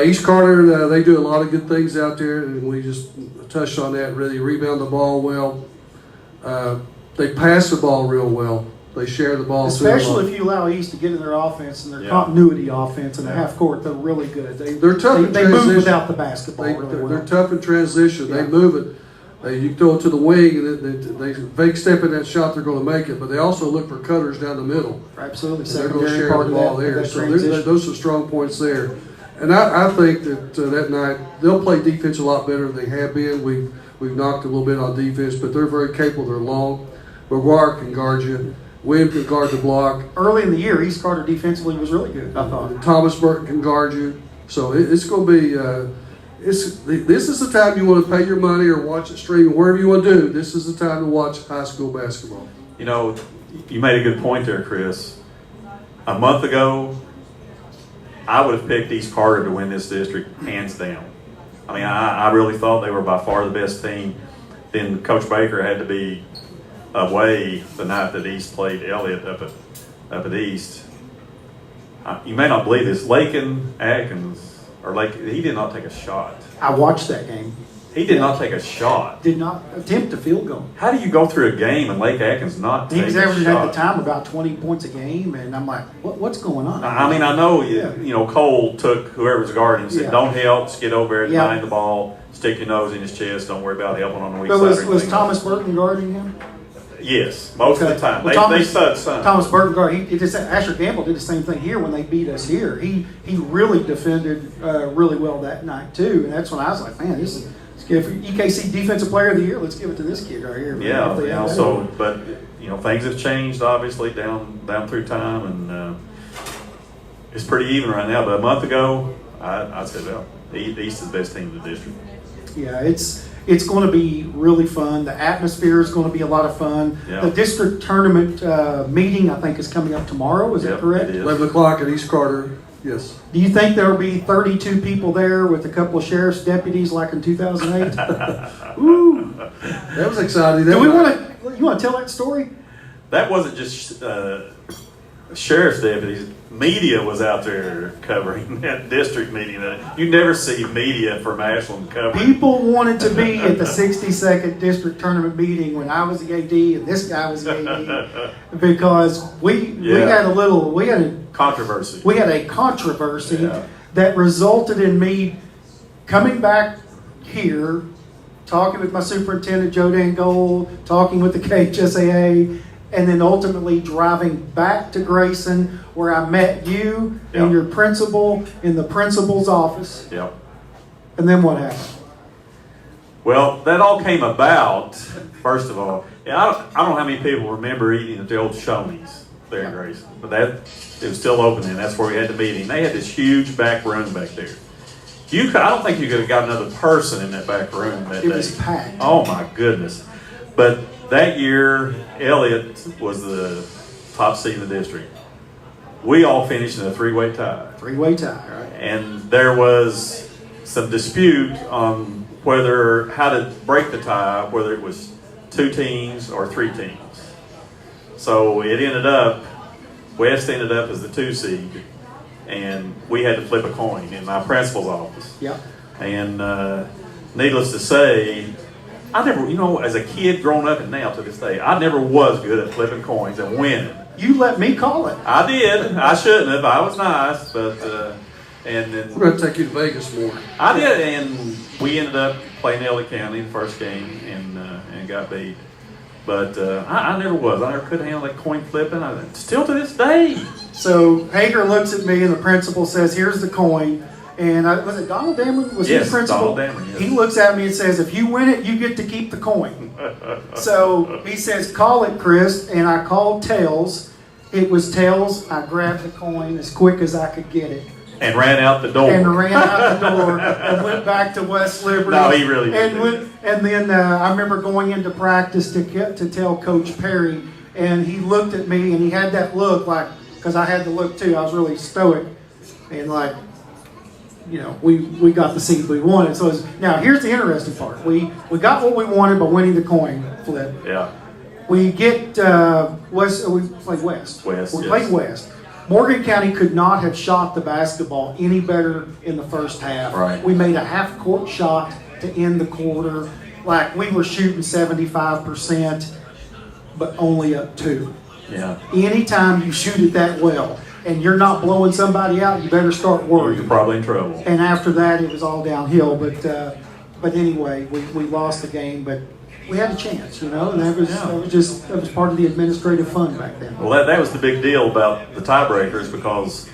East Carter, they do a lot of good things out there, and we just touched on that. Really rebound the ball well. They pass the ball real well. They share the ball. Especially if you allow East to get in their offense and their continuity offense in the half court, they're really good. They're tough in They move transition. without the basketball really well. They're tough in transition. Yeah. They move it. You throw it to the wing, and they fake step in that shot. They're going to make it, but they also look for cutters down the middle. Absolutely, They're going to secondary share part the of ball that, there. that So transition. those are strong points there. And I think that that night they'll play defense a lot better than they have been. We've knocked a little bit on defense, but they're very capable. They're long. McGuire can guard you. Wim can guard the block. Early in the year, East Carter defensively was really good, I thought. Thomas Burton can guard you. So it's going to be. This is the time you want to pay your money or watch it streaming, wherever you want to do. This is the time to watch high school basketball. You know, you made a good point there, Chris. A month ago, I would have picked East Carter to win this district hands down. I mean, I really thought they were by far the best team. Then Coach Baker had to be away the night that East played Elliott up at East. You may not believe this. Lakin Atkins, he did not take a shot. I watched that game. He did not take a shot. Did not attempt a field goal. How do you go through a game and Lake Atkins not take He was a averaging shot? at the time about 20 points a game, and I'm like, what's going on? I mean, I know, Yeah. you know, Cole took whoever's guarding and said, Yeah. don't help, just get over there and Yeah. find the ball, stick your nose in his chest, don't worry about helping on the weak But side. or was anything Thomas else." Burton guarding him? Yes, most of the time. Well, They stud some. Thomas Burton guard. Asher Campbell did the same thing here when they beat us here. He really defended really well that night too, and that's when I was like, man, this is. If EKC Defensive Player of the Year, let's give it to this kid right here. Yeah, If they you have know, that. so, but, you know, things have changed, obviously, down through time, and it's pretty even right now. But a month ago, I'd say, well, the East is the best team in the district. Yeah, it's going to be really fun. The atmosphere is going to be a lot of fun. Yeah. The district tournament meeting, I think, is coming up tomorrow. Is that Yep, correct? it is. 11 o'clock at East Carter. Yes. Do you think there will be 32 people there with a couple of sheriff's deputies like in 2008? Ooh. That was exciting. Do we want to? You want to tell that story? That wasn't just sheriff's deputies. Media was out there covering that district meeting. You never see media from Ashland covering. People wanted to be at the 62nd district tournament meeting when I was the AD and this guy was the AD because we had a Controversy. We had a controversy Yeah. that resulted in me coming back here, talking with my superintendent, Joe Dangole, talking with the KHSAA, and then ultimately driving back to Grayson where I met you Yeah. and your principal in the principal's office. Yep. And then what happened? Well, that all came about, first of all. I don't know how many people remember eating at the old Shoney's there in Grayson, but it was still open then. That's where we had the meeting. They had this huge back room back there. I don't think you could have got another person in that back room that day. It was packed. Oh my goodness. But that year, Elliott was the top seed in the district. We all finished in a three-way tie. Three-way tie, right? And there was some dispute on how to break the tie, whether it was 2 teams or 3 teams. So it ended up, West ended up as the 2 seed, and we had to flip a coin in my principal's office. Yep. And needless to say, I never, as a kid growing up and now to this day, I never was good at flipping coins and winning. You let me call it. I did. I shouldn't have. I was nice, but and then We're going to take you to Vegas more. I did, and we ended up playing LA County in the first game and got beat. But I never was. I never could handle that coin flipping. Still to this day. So Hager looks at me and the principal says, "Here's the coin." And was it Donald Dameron? Was he the principal? Donald Dameron, yes. He looks at me and says, "If you win it, you get to keep the coin." So he says, "Call it, Chris." And I called tails. It was tails. I grabbed the coin as quick as I could get it. And ran out the door. And ran out the door and went back to West Liberty. No, he really did. And then I remember going into practice to tell Coach Perry, and he looked at me and he had that look like, because I had the look too. I was really stoic and like, we got the seed we wanted. So now here's the interesting part. We got what we wanted by winning the coin flip. Yeah. We get West. We played West. We yes. played West. Morgan County could not have shot the basketball any better in the first half. Right. We made a half-court shot to end the quarter. Like we were shooting 75%, but only up 2. Yeah. Anytime you shoot it that well and you're not blowing somebody out, you better start worrying. You're probably in trouble. And after that, it was all downhill. But anyway, we lost the game, but we had a chance, and that was part of the administrative fun back then. Well, that was the big deal about the tiebreakers because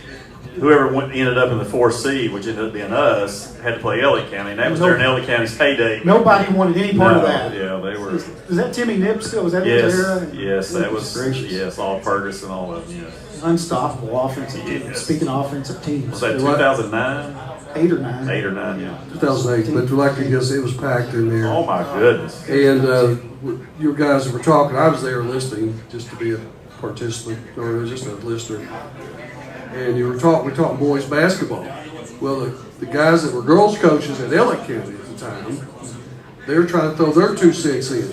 whoever ended up in the 4th seed, which ended up being us, had to play LA County, and that was during LA County's heyday. Nobody wanted any part of that. Yeah, they were. Is that Timmy Nip still? Was that his era? Yes, that was gracious. Yes, all Ferguson, all of them. Yes. Unstoppable offensive team. Yes. Speaking of offensive teams, Was that 2009? 8 or 9. 8 or 9, yeah. 2008, but like I guess it was packed in there. Oh my goodness. And you guys that were talking, I was there listening just to be a participant or just a listener. And we talked boys basketball. Well, the guys that were girls coaches at LA County at the time, they were trying to throw their 2 cents in.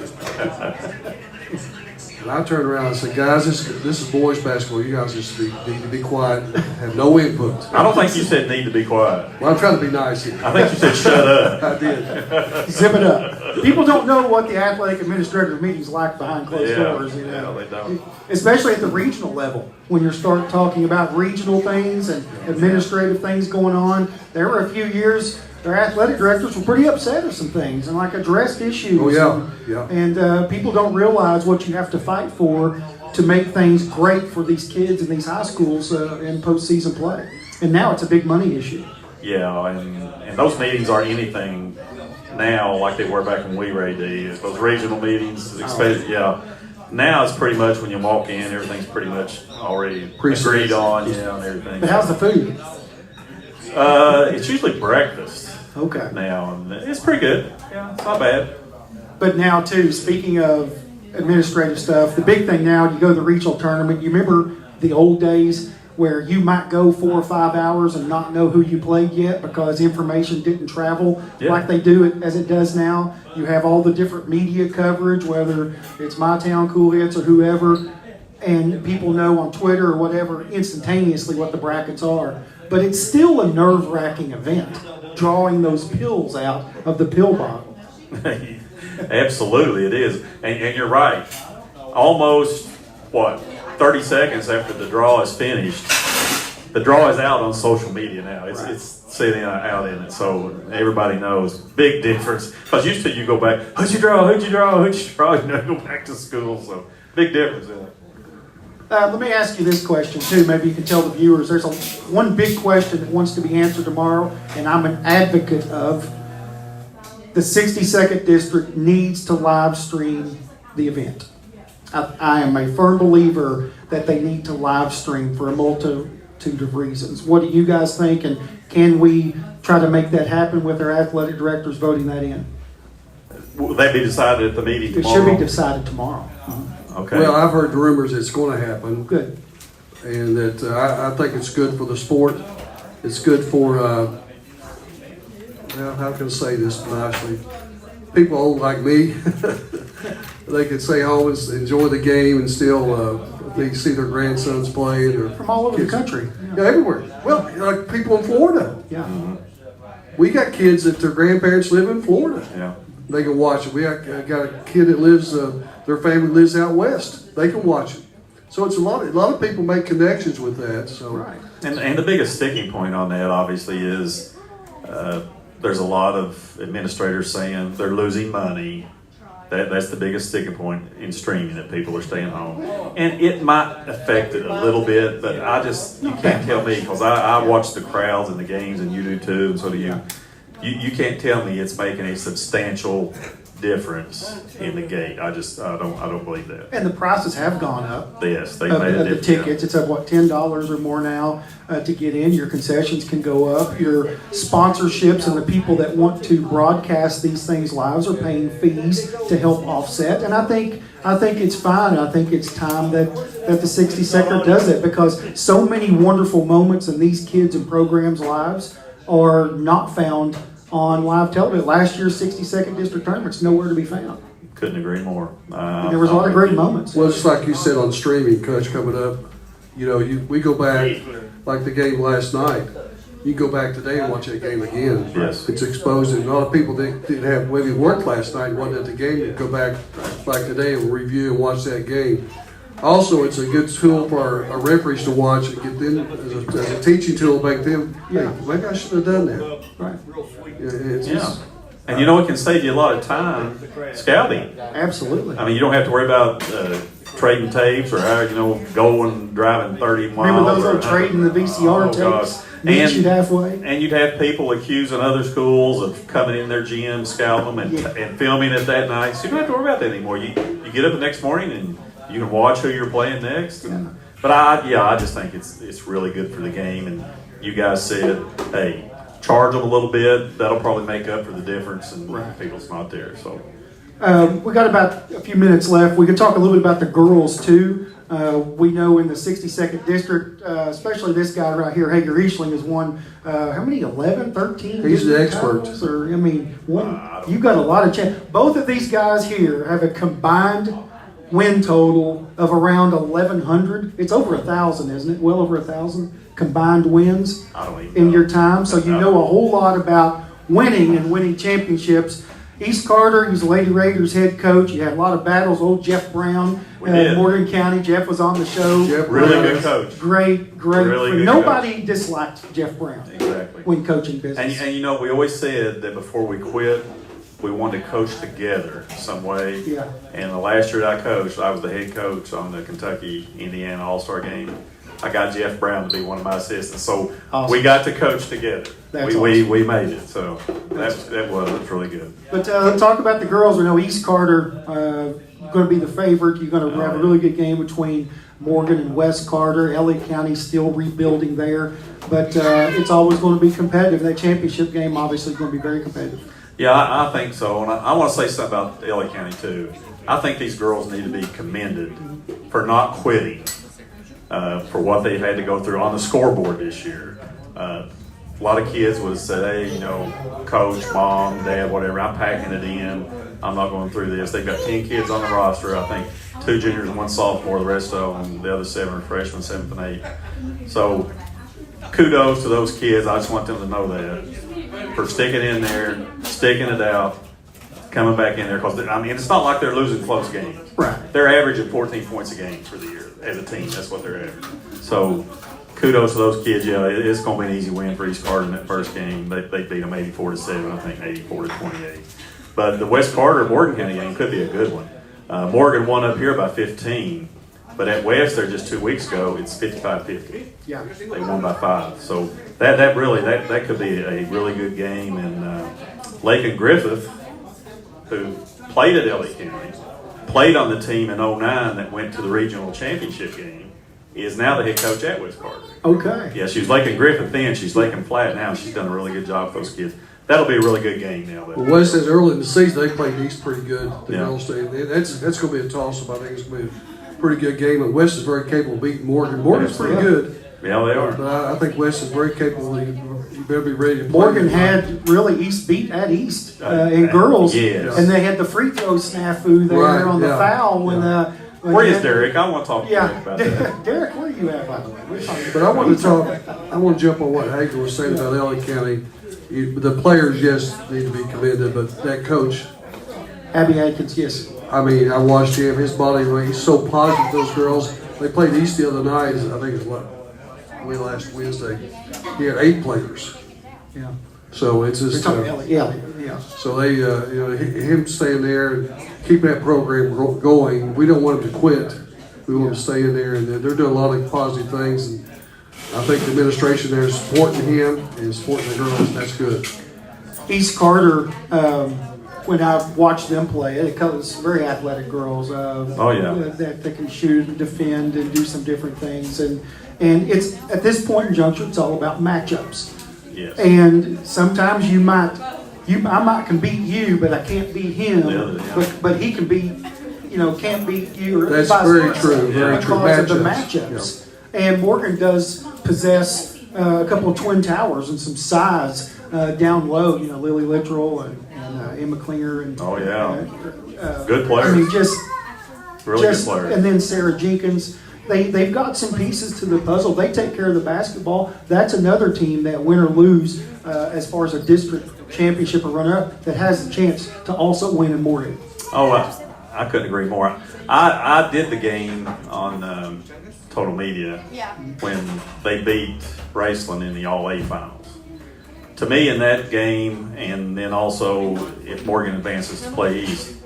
And I turned around and said, "Guys, this is boys basketball. You guys just need to be quiet, have no input." I don't think you said need to be quiet. Well, I'm trying to be nice here. I think you said shut up. I did. Zip it up. People don't know what the athletic administrative meetings like behind closed doors. Yeah, they don't. Especially at the regional level, when you start talking about regional things and administrative things going on. There were a few years their athletic directors were pretty upset at some things and addressed issues. Oh yeah. And people don't realize what you have to fight for to make things great for these kids in these high schools in postseason play. And now it's a big money issue. Yeah, and those meetings aren't anything now like they were back when we were AD. Those regional meetings, yeah. Now it's pretty much when you walk in, everything's pretty much already agreed on, and everything. But how's the food? It's usually breakfast. Okay. Now, and it's pretty good. Yeah, it's not bad. But now, too, speaking of administrative stuff, the big thing now, you go to the regional tournament, you remember the old days where you might go 4 or 5 hours and not know who you played yet because information didn't travel like they do it as it does now. You have all the different media coverage, whether it's My Town, Cool Hits, or whoever, and people know on Twitter or whatever instantaneously what the brackets are. But it's still a nerve-wracking event, drawing those pills out of the pill bottle. Absolutely, it is. And you're right. Almost, 30 seconds after the draw is finished, the draw is out on social media now. It's sitting out in it, so everybody knows. Big difference. Because used to you go back, who'd you draw? You go back to school, so big difference in it. Let me ask you this question too. Maybe you can tell the viewers. There's one big question that wants to be answered tomorrow, and I'm an advocate of. The 62nd District needs to live stream the event. I am a firm believer that they need to live stream for a multitude of reasons. What do you guys think, and can we try to make that happen with our athletic directors voting that in? Will that be decided at the meeting It tomorrow? should be decided tomorrow. Okay. Well, I've heard the rumors it's going to happen. Good. And that I think it's good for the sport. It's good for, how can I say this nicely? People old like me, they can stay home and enjoy the game and still they see their grandsons playing. Or From all over kids. the country. Yeah, everywhere. Well, like people in Florida. Yeah. Mm-hmm. We got kids that their grandparents live in Florida. Yeah. They can watch it. We got a kid that lives, their family lives out west. They can watch it. So it's a lot of people make connections with that. So Right. And the biggest sticking point on that, obviously, is there's a lot of administrators saying they're losing money. That's the biggest sticking point in streaming, that people are staying home. And it might affect it a little bit, but you can't tell me, because I watch the crowds and the games, and you do too, and so do you. You can't tell me it's making a substantial difference in the gate. I don't believe that. And the prices have gone up. Yes, they Of made a the difference. tickets, it's at $10 or more now to get in. Your concessions can go up. Your sponsorships and the people that want to broadcast these things live are paying fees to help offset. And I think it's fine. I think it's time that the 62nd does it, because so many wonderful moments in these kids and programs' lives are not found on live television. Last year's 62nd District Tournament's nowhere to be found. Couldn't agree more. There was a lot of great moments. well, just like you said on streaming, Coach, coming up, we go back, like the game last night. You go back today and watch that game again. Yes. It's exposed, and a lot of people that didn't have maybe work last night, wasn't at the game, you go back like today and review and watch that game. Also, it's a good tool for our referees to watch and get them as a teaching tool, make them, hey, maybe I should have done that. Right. It's Yeah. just, And it can save you a lot of time scouting. Absolutely. I mean, you don't have to worry about trading tapes or going driving 30 miles. Remember those or old trading the VCR tapes? gosh. Meet you halfway. And you'd have people accusing other schools of coming in their gym, scouting them, and filming it that night. So you don't have to worry about that anymore. You get up the next morning and you can watch who you're playing next. But I just think it's really good for the game. And you guys said, hey, charge them a little bit. That'll probably make up for the difference, and people's not there. So We got about a few minutes left. We could talk a little bit about the girls too. We know in the 62nd District, especially this guy right here, Hager Easterling, has won, how many, 11, 13? He's the district expert. titles? Or, you got a lot of both of these guys here have a combined win total of around 1,100. It's over 1,000, isn't it? Well over 1,000 combined wins I don't even in know. your time. So you know a whole lot about winning and winning championships. East Carter, he's Lady Raiders head coach. You had a lot of battles. Old Jeff Brown, We did. Morgan County. Jeff was on the show. Jeff Really Brown. good coach. Great. Really good Nobody disliked Jeff Brown Exactly. when coaching business. And we always said that before we quit, we wanted to coach together some way. Yeah. And the last year that I coached, I was the head coach on the Kentucky-Indiana All-Star game. I got Jeff Brown to be one of my assistants. So Awesome. we got to coach together. That's we made it. So that was really good. But let's talk about the girls. We know East Carter going to be the favorite. You're going to have a really good game between Morgan and West Carter. Elliott County still rebuilding there. But it's always going to be competitive. That championship game obviously is going to be very competitive. Yeah, I think so. And I want to say something about LA County, too. I think these girls need to be commended for not quitting. for what they've had to go through on the scoreboard this year. A lot of kids would have said, hey, coach, mom, dad, whatever, I'm packing it in. I'm not going through this. They've got 10 kids on the roster. I think 2 juniors and 1 sophomore. The rest of them, the other 7 are freshmen, 7th and 8th. So kudos to those kids. I just want them to know that for sticking in there, sticking it out, coming back in there. Because, it's not like they're losing close games. Right. They're averaging 14 points a game for the year as a team. That's what they're averaging. So kudos to those kids. Yeah, it's going to be an easy win for East Carter in that first game. They beat them 84-7, I think 84-28. But the West Carter-Morgan County game could be a good one. Morgan won up here by 15, but at West there just 2 weeks ago, it's 55-50. Yeah. They won by 5. So that could be a really good game. And Lakin Griffith, who played at LA County, played on the team in 09 that went to the regional championship game, is now the head coach at West Carter. Okay. Yeah, she was Lakin Griffith then. She's Lakin Flat now. She's done a really good job with those kids. That'll be a really good game now. Well, West says early in the season they played East pretty good. The Yeah. girls team. That's going to be a toss-up. I think it's going to be a pretty good game. And West is very capable of beating Morgan. Morgan's pretty good. Yeah, they are. But I think West is very capable. You better be ready to play. Morgan had really East beat at East in girls, yes. and they had the free throw snafu there Right, on the yeah. foul when. Where is Derek? I want to talk to Derek Yeah, about that. Derek, where are you at, by the way? We're talking But I want to jump on what Hager was saying about LA County. The players, yes, need to be commended, but that coach, Abby Atkins, yes. I watched him. His body, he's so positive. Those girls. They played East the other night. I think it was last Wednesday. He had 8 players. Yeah. So it's We're just. talking yeah. So they, him staying there and keeping that program going. We don't want him to quit. We want him to stay in there, and they're doing a lot of positive things. And I think the administration there is supporting him and supporting the girls. And that's good. East Carter, when I watched them play, it's very athletic girls. That can shoot and defend and do some different things. And it's at this point in juncture, it's all about matchups. Yes. And sometimes I might can beat you, but I can't beat him. But he can beat, can't beat you. Or That's vice very versa true. Very true. Because of the Matchups. matchups. And Morgan does possess a couple of twin towers and some size down low. Lily Littrell and Emma Klinger and Oh yeah, good players. Really good players. And then Sarah Jenkins. They've got some pieces to the puzzle. They take care of the basketball. That's another team that win or lose as far as a district championship or runner-up that has the chance to also win in Morgan. Oh, I couldn't agree more. I did the game on Total Media when they beat Braceland in the All-A finals. To me, in that game, and then also if Morgan advances to play East,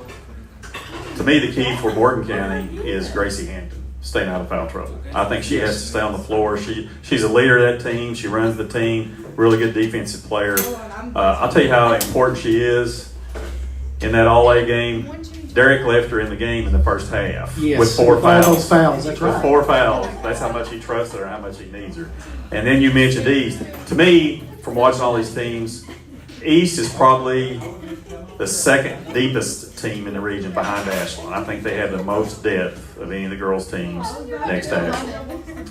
to me the key for Morgan County is Gracie Hampton staying out of foul trouble. I think she has to stay on the floor. She's a leader of that team. She runs the team. Really good defensive player. I'll tell you how important she is in that All-A game. Derek left her in the game in the first half with 4 fouls. All those fouls, that's right. With 4 fouls. That's how much he trusts her, how much he needs her. And then you mentioned East. To me, from watching all these teams, East is probably the second deepest team in the region behind Ashland. I think they have the most depth of any of the girls' teams next to Ashland.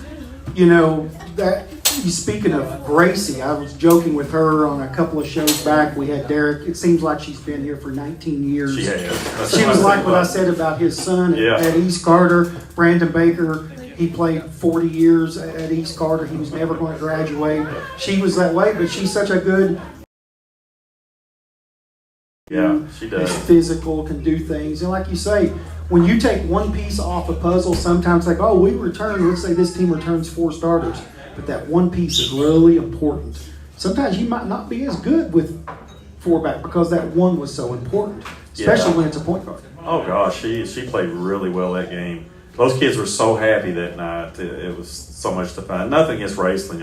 Speaking of Gracie, I was joking with her on a couple of shows back. We had Derek. It seems like she's been here for 19 years. She has. She was like what I said about his son at East Carter, Brandon Baker. He played 40 years at East Carter. He was never going to graduate. She was that way, but she's such a good. Yeah, she does. Is physical, can do things. And like you say, when you take one piece off a puzzle, sometimes let's say this team returns 4 starters, but that one piece is really important. Sometimes you might not be as good with 4 back because that one was so important, especially when it's a point guard. Oh gosh, she played really well that game. Those kids were so happy that night. It was so much to fun. Nothing against Raceland.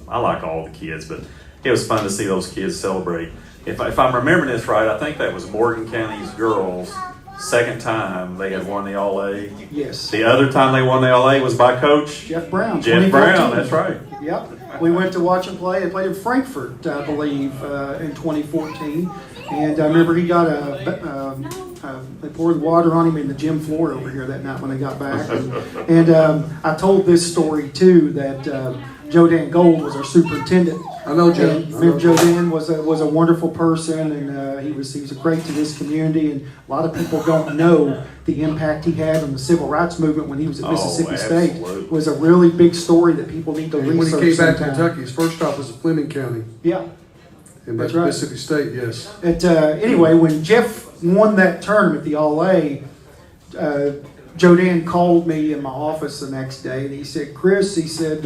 I like all the kids, but it was fun to see those kids celebrate. If I'm remembering this right, I think that was Morgan County's girls' second time they had won the All-A. Yes. The other time they won the All-A was by Coach Jeff Brown. Jeff Brown, that's right. Yep. We went to watch him play. They played in Frankfurt, I believe, in 2014. And I remember he got they poured water on him in the gym floor over here that night when they got back. And I told this story too, that Joe Dan Gold was our superintendent. I know Joe. Joe Dan was a wonderful person, and he was a great to this community. And a lot of people don't know the impact he had on the civil rights movement when he was at Mississippi State. It was a really big story that people need to research. When he came back to sometime. Kentucky, his first stop was in Fleming County. Yeah. In That's right. Mississippi State, yes. Anyway, when Jeff won that tournament, the All-A, Joe Dan called me in my office the next day, and he said, Chris, he said,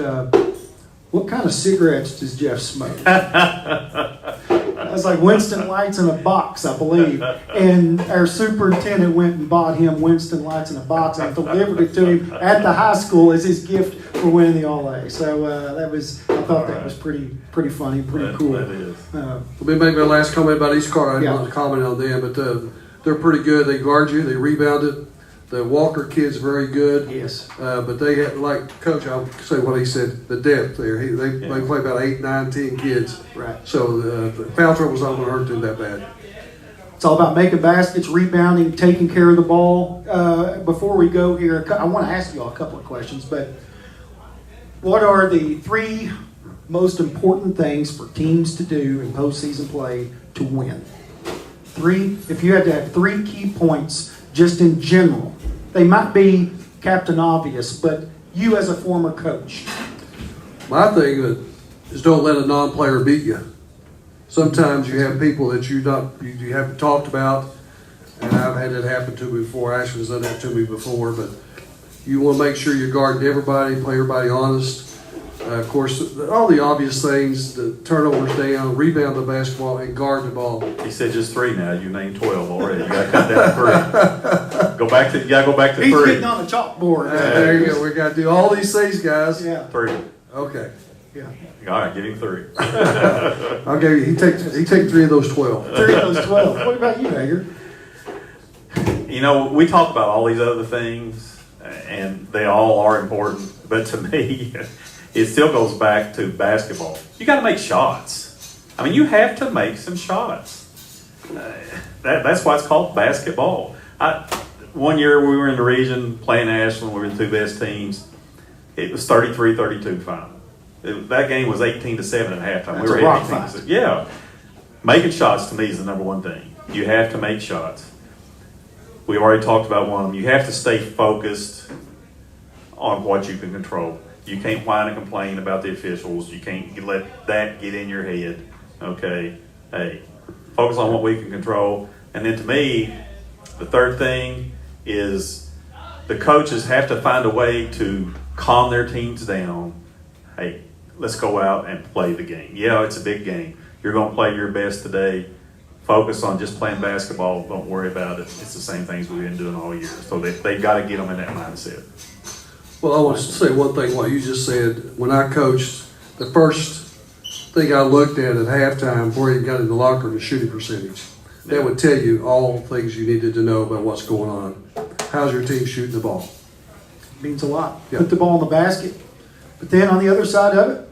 what kind of cigarettes does Jeff smoke? I was like, Winston Lights in a box, I believe. And our superintendent went and bought him Winston Lights in a box and delivered it to him at the high school as his gift for winning the All-A. So I thought that was pretty funny, pretty cool. That is. Let me make my last comment about East Carter. I didn't want to comment on them, but they're pretty good. They guard you. They rebounded. The Walker kid's very good. Yes. But they had, like Coach, I'll say what he said, the depth there. They play about 8, 9, 10 kids. Right. So the foul trouble's not going to hurt them that bad. It's all about making baskets, rebounding, taking care of the ball. Before we go here, I want to ask you all a couple of questions, but what are the 3 most important things for teams to do in postseason play to win? 3, if you had to have 3 key points just in general. They might be Captain Obvious, but you as a former coach. My thing is don't let a non-player beat you. Sometimes you have people that you haven't talked about, and I've had that happen to me before. Ashley's done that to me before, but you want to make sure you're guarding everybody, play everybody honest. Of course, all the obvious things, the turnovers down, rebound the basketball, and guard the ball. He said just 3 now. You named 12 already. You got to cut that to 3. You got to go back to 3. He's getting on the chalkboard. There you go. We got to do all these things, guys. Yeah. 3. Okay. Yeah. All right, give him 3. I'll give you. He take 3 of those 12. 3 of those 12. What about you, Hager? You know, we talk about all these other things, and they all are important. But to me, it still goes back to basketball. You got to make shots. I mean, you have to make some shots. That's why it's called basketball. One year we were in the region playing Ashland. We were the 2 best teams. It was 33-32 final. That game was 18-7 at halftime. That's We were a rock 18-6. fight. Yeah, making shots to me is the number one thing. You have to make shots. We already talked about one of them. You have to stay focused on what you can control. You can't whine and complain about the officials. You can't let that get in your head. Okay, hey, focus on what we can control. And then to me, the third thing is the coaches have to find a way to calm their teams down. Hey, let's go out and play the game. Yeah, it's a big game. You're going to play your best today. Focus on just playing basketball. Don't worry about it. It's the same things we've been doing all year. So they've got to get them in that mindset. Well, I want to say one thing. What you just said. When I coached, the first thing I looked at halftime before you got in the locker room, the shooting percentage. That would tell you all things you needed to know about what's going on. How's your team shooting the ball? Means a lot. Yeah. Put the ball in the basket. But then on the other side of it,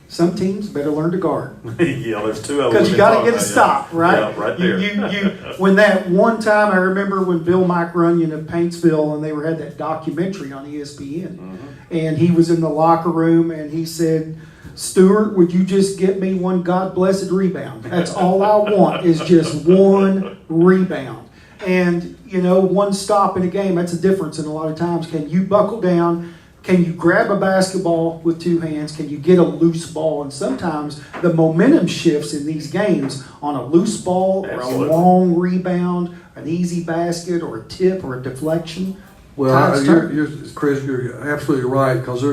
some teams better learn to guard. Yeah, there's 2 of them. Because you got to get a stop, right? Yeah, right there. You, when that one time, I remember when Bill Mike Runyon of Paintsville, and they had that documentary on ESPN, and he was in the locker room, and he said, Stewart, would you just get me one God-blessed rebound? That's all I want is just one rebound. And, one stop in a game, that's a difference in a lot of times. Can you buckle down? Can you grab a basketball with 2 hands? Can you get a loose ball? And sometimes the momentum shifts in these games on a loose ball or Absolutely. a long rebound, an easy basket or a tip or a deflection. Well, Tides turn. Chris, you're absolutely right, because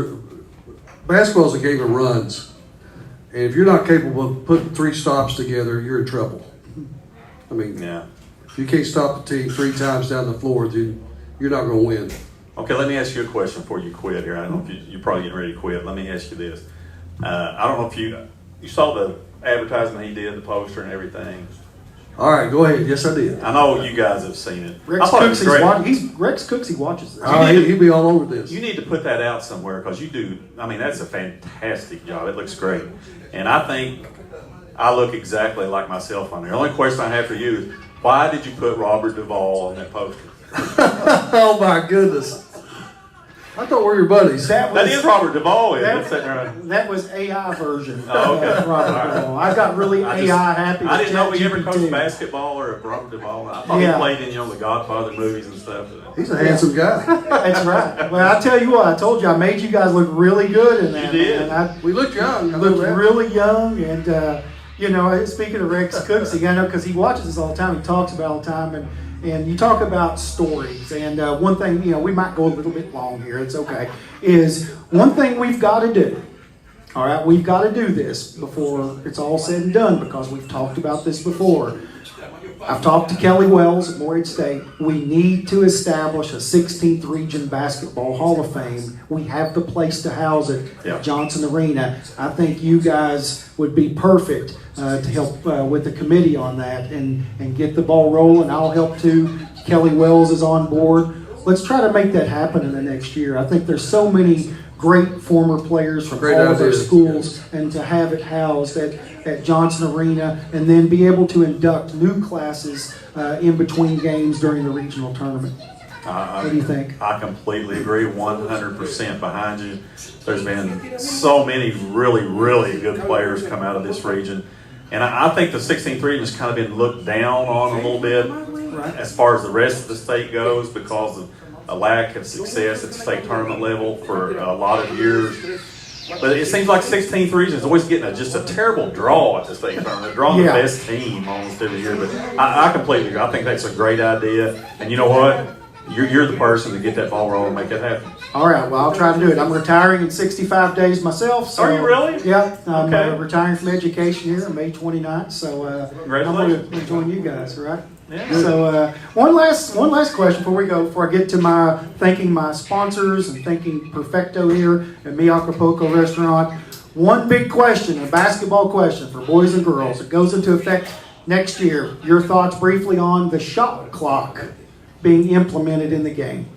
basketball is a game of runs. And if you're not capable of putting 3 stops together, you're in trouble. I mean, Yeah. if you can't stop the team 3 times down the floor, then you're not going to win. Okay, let me ask you a question before you quit here. I don't know if you're probably getting ready to quit. Let me ask you this. I don't know if you saw the advertisement he did, the poster and everything. All right, go ahead. Yes, I did. I know you guys have seen it. I Rex thought it was great. Rex Cooksey watches this. Oh, he'd be all over this. You need to put that out somewhere because you do. I mean, that's a fantastic job. It looks great, and I think I look exactly like myself on there. The only question I have for you is, why did you put Robert Duvall on that poster? Oh my goodness! I thought we were your buddies. That is Robert Duvall. That was AI version. Oh, okay. Of Robert Duvall. I got really AI happy. I didn't know he ever ChatGPT. coached basketball or Robert Duvall. I thought he played in the Godfather movies and stuff. He's a handsome guy. That's right. Well, I tell you what, I told you I made you guys look really good in that. You did. Man. We look young. I looked really young, and speaking of Rex Cooksey, I know because he watches this all the time. He talks about it all the time, and you talk about stories. And one thing, we might go a little bit long here. It's okay. Is one thing we've got to do. All right, we've got to do this before it's all said and done because we've talked about this before. I've talked to Kelly Wells at Morehead State. We need to establish a 16th Region Basketball Hall of Fame. We have the place to house it at Johnson Arena. I think you guys would be perfect to help with the committee on that and get the ball rolling. I'll help too. Kelly Wells is on board. Let's try to make that happen in the next year. I think there's so many great former players from all of our schools, and to have it housed at Johnson Arena, and then be able to induct new classes in between games during the regional tournament. What do you think? I completely agree, 100% behind you. There's been so many really, really good players come out of this region. And I think the 16th region has kind of been looked down on a little bit as far as the rest of the state goes because of a lack of success at the state tournament level for a lot of years. But it seems like 16th region is always getting just a terrible draw at the state tournament. They're drawing the best team almost every year. But I completely agree. I think that's a great idea. And you know what? You're the person to get that ball rolling and make that happen. All right, well, I'll try to do it. I'm retiring in 65 days myself. So, are you really? Yeah, I'm retiring from education here on May 29th. So I'm going to join you guys, right? Yeah. So one last question before I get to thanking my sponsors and thanking Perfecto here at Mi Acapulco Restaurant. One big question, a basketball question for boys and girls. It goes into effect next year. Your thoughts briefly on the shot clock being implemented in the game.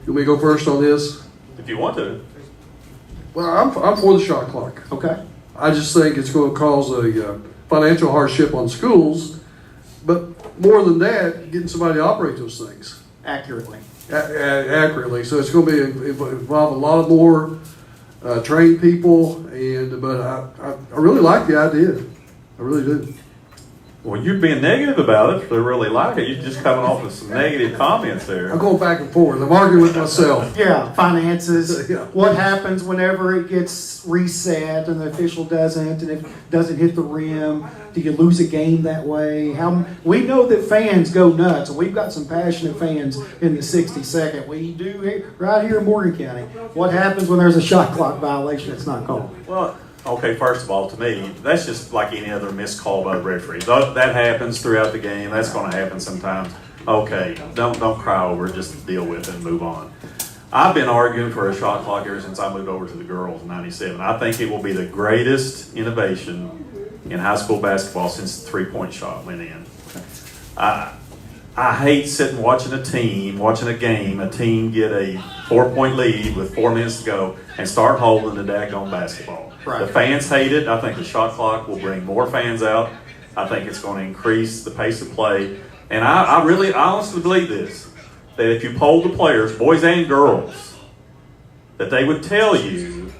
You want me to go first on this? If you want to. Well, I'm for the shot clock. Okay. I just think it's going to cause a financial hardship on schools, but more than that, getting somebody to operate those things Accurately. Accurately. So it's going to involve a lot of more trained people, but I really like the idea. I really do. Well, you're being negative about it. They really like it. You're just coming off with some negative comments there. I'm going back and forth. I'm arguing with myself. Yeah, finances. Yeah. What happens whenever it gets reset and the official doesn't, and if it doesn't hit the rim? Do you lose a game that way? We know that fans go nuts, and we've got some passionate fans in the 62nd. We do right here in Morgan County. What happens when there's a shot clock violation that's not called? Well, okay, first of all, to me, that's just like any other missed call by the referee. That happens throughout the game. That's going to happen sometimes. Okay, don't cry over it. Just deal with it and move on. I've been arguing for a shot clock ever since I moved over to the girls in '97. I think it will be the greatest innovation in high school basketball since the three-point shot went in. I hate sitting watching a team get a 4-point lead with 4 minutes to go and start holding the daggone basketball. Right. The fans hate it. I think the shot clock will bring more fans out. I think it's going to increase the pace of play. And I honestly believe this, that if you polled the players, boys and girls, that they would tell you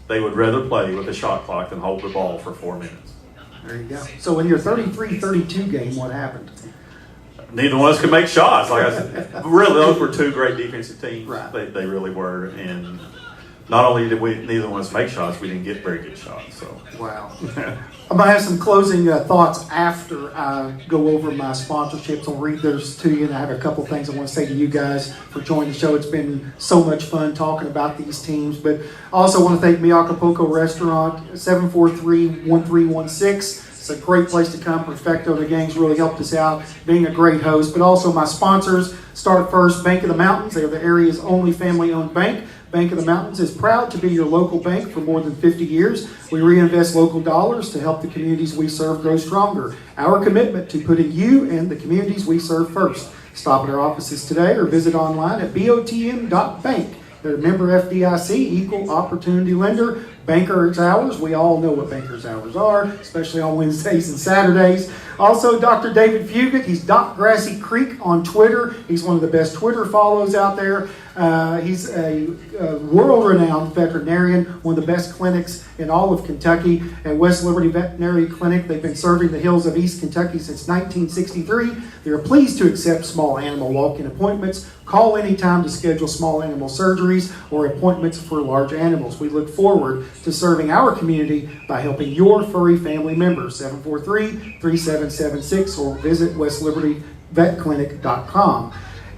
they would rather play with a shot clock than hold the ball for 4 minutes. There you go. So in your 33-32 game, what happened? Neither one of us could make shots. Like I said, really, those were two great defensive teams. Right. They really were. And not only did neither one of us make shots, we didn't get very good shots. So wow. I'm going to have some closing thoughts after I go over my sponsorships. I'll read those to you, and I have a couple things I want to say to you guys for joining the show. It's been so much fun talking about these teams. But I also want to thank Mi Acapulco Restaurant, 743-1316. It's a great place to come. Perfecto, the gang's really helped us out, being a great host. But also my sponsors, Start First, Bank of the Mountains. They are the area's only family-owned bank. Bank of the Mountains is proud to be your local bank for more than 50 years. We reinvest local dollars to help the communities we serve grow stronger. Our commitment to putting you and the communities we serve first. Stop at our offices today or visit online at botm.bank. They're a member FDIC, equal opportunity lender. Bankers hours, we all know what bankers hours are, especially on Wednesdays and Saturdays. Also, Dr. David Fugit, he's Doc Grassy Creek on Twitter. He's one of the best Twitter follows out there. He's a world-renowned veterinarian, one of the best clinics in all of Kentucky at West Liberty Veterinary Clinic. They've been serving the hills of East Kentucky since 1963. They're pleased to accept small animal walk-in appointments. Call anytime to schedule small animal surgeries or appointments for large animals. We look forward to serving our community by helping your furry family members. 743-3776 or visit westlibertyvetclinic.com.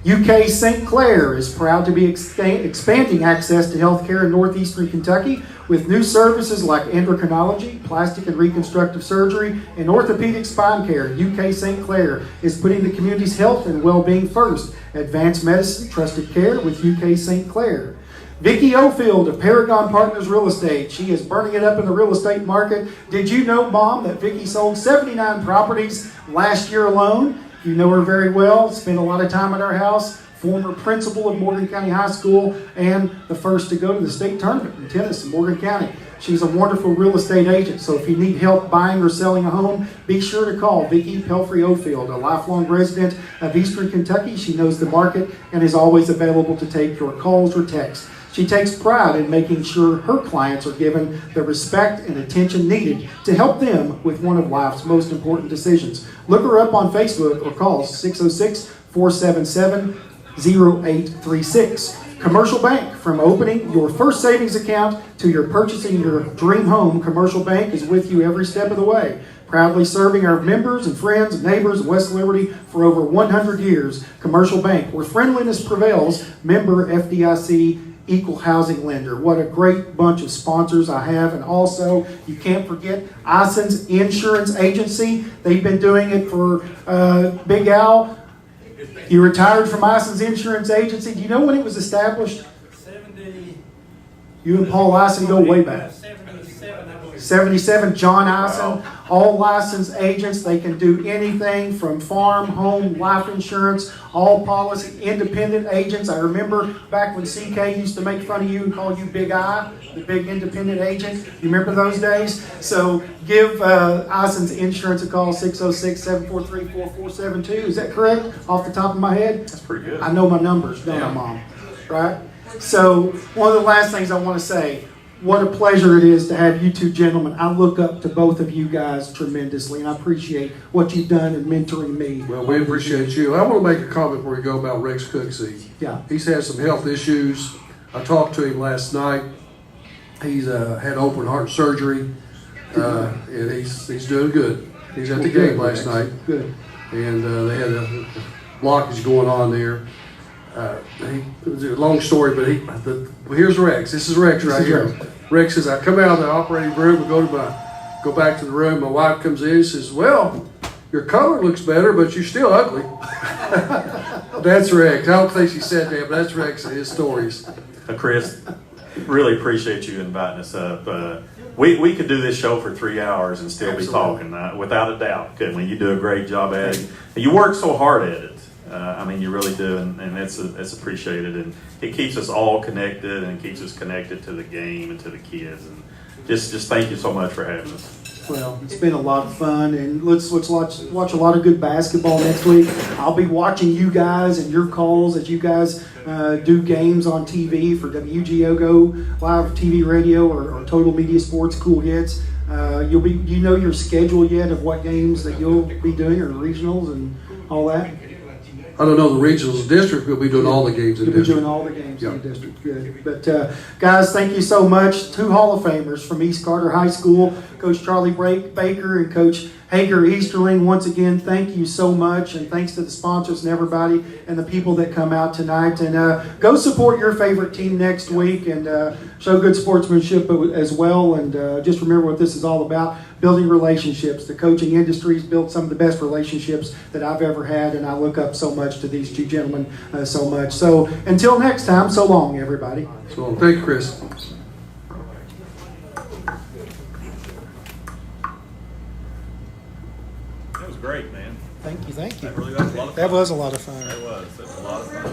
UK St. Clair is proud to be expanding access to health care in northeastern Kentucky with new services like endocrinology, plastic and reconstructive surgery, and orthopedic spine care. UK St. Clair is putting the community's health and well-being first. Advanced medicine, trusted care with UK St. Clair. Vicki Ofield of Paragon Partners Real Estate. She is burning it up in the real estate market. Did you know, Mom, that Vicki sold 79 properties last year alone? You know her very well, spent a lot of time at our house, former principal of Morgan County High School, and the first to go to the state tournament in tennis in Morgan County. She's a wonderful real estate agent, so if you need help buying or selling a home, be sure to call Vicki Pelfrey Ofield, a lifelong resident of Eastern Kentucky. She knows the market and is always available to take your calls or texts. She takes pride in making sure her clients are given the respect and attention needed to help them with one of life's most important decisions. Look her up on Facebook or call 606-477-0836. Commercial Bank, from opening your first savings account to your purchasing your dream home, Commercial Bank is with you every step of the way. Proudly serving our members and friends and neighbors of West Liberty for over 100 years. Commercial Bank, where friendliness prevails, member FDIC, equal housing lender. What a great bunch of sponsors I have. And also, you can't forget Ison's Insurance Agency. They've been doing it for Big Al. You retired from Ison's Insurance Agency. Do you know when it was established? 70. You and Paul Ison go way back. 77, I believe. 77, John Ison. All licensed agents. They can do anything from farm, home, life insurance, all policy, independent agents. I remember back when CK used to make fun of you and call you Big I, the big independent agent. You remember those days? So give Ison's Insurance a call, 606-743-4472. Is that correct? Off the top of my head? That's pretty good. I know my numbers, don't I, Mom? Right? So one of the last things I want to say, what a pleasure it is to have you two gentlemen. I look up to both of you guys tremendously, and I appreciate what you've done in mentoring me. Well, we appreciate you. I want to make a comment before we go about Rex Cooksey. Yeah. He's had some health issues. I talked to him last night. He's had open heart surgery, and he's doing good. He's at the game last night. Good. And they had a blockage going on there. It was a long story, but here's Rex. This is Rex right here. Rex says, I come out of the operating room and go back to the room. My wife comes in and says, well, your color looks better, but you're still ugly. That's Rex. I don't think she said that, but that's Rex and his stories. Chris, really appreciate you inviting us up. We could do this show for 3 hours and still Absolutely. be talking, without a doubt, couldn't we? You do a great job at it. And you work so hard at it. I mean, you really do, and it's appreciated, and it keeps us all connected, and it keeps us connected to the game and to the kids. And just thank you so much for having us. Well, it's been a lot of fun, and let's watch a lot of good basketball next week. I'll be watching you guys and your calls as you guys do games on TV for WGO Go Live TV Radio or Total Media Sports Cool Hits. You know your schedule yet of what games that you'll be doing or regionals and all that? I don't know the regionals district. We'll be doing all the games in You'll be district. doing all the games in the district. Good. But guys, thank you so much. 2 Hall of Famers from East Carter High School, Coach Charlie Baker and Coach Hager, Easterling, once again, thank you so much, and thanks to the sponsors and everybody and the people that come out tonight. And go support your favorite team next week, and show good sportsmanship as well. And just remember what this is all about: building relationships. The coaching industry's built some of the best relationships that I've ever had, and I look up so much to these two gentlemen so much. So until next time, so long, everybody. So thank you, Chris. That was great, man. Thank you. That really was a lot of fun. That was a lot of fun. It was. It was a lot of fun.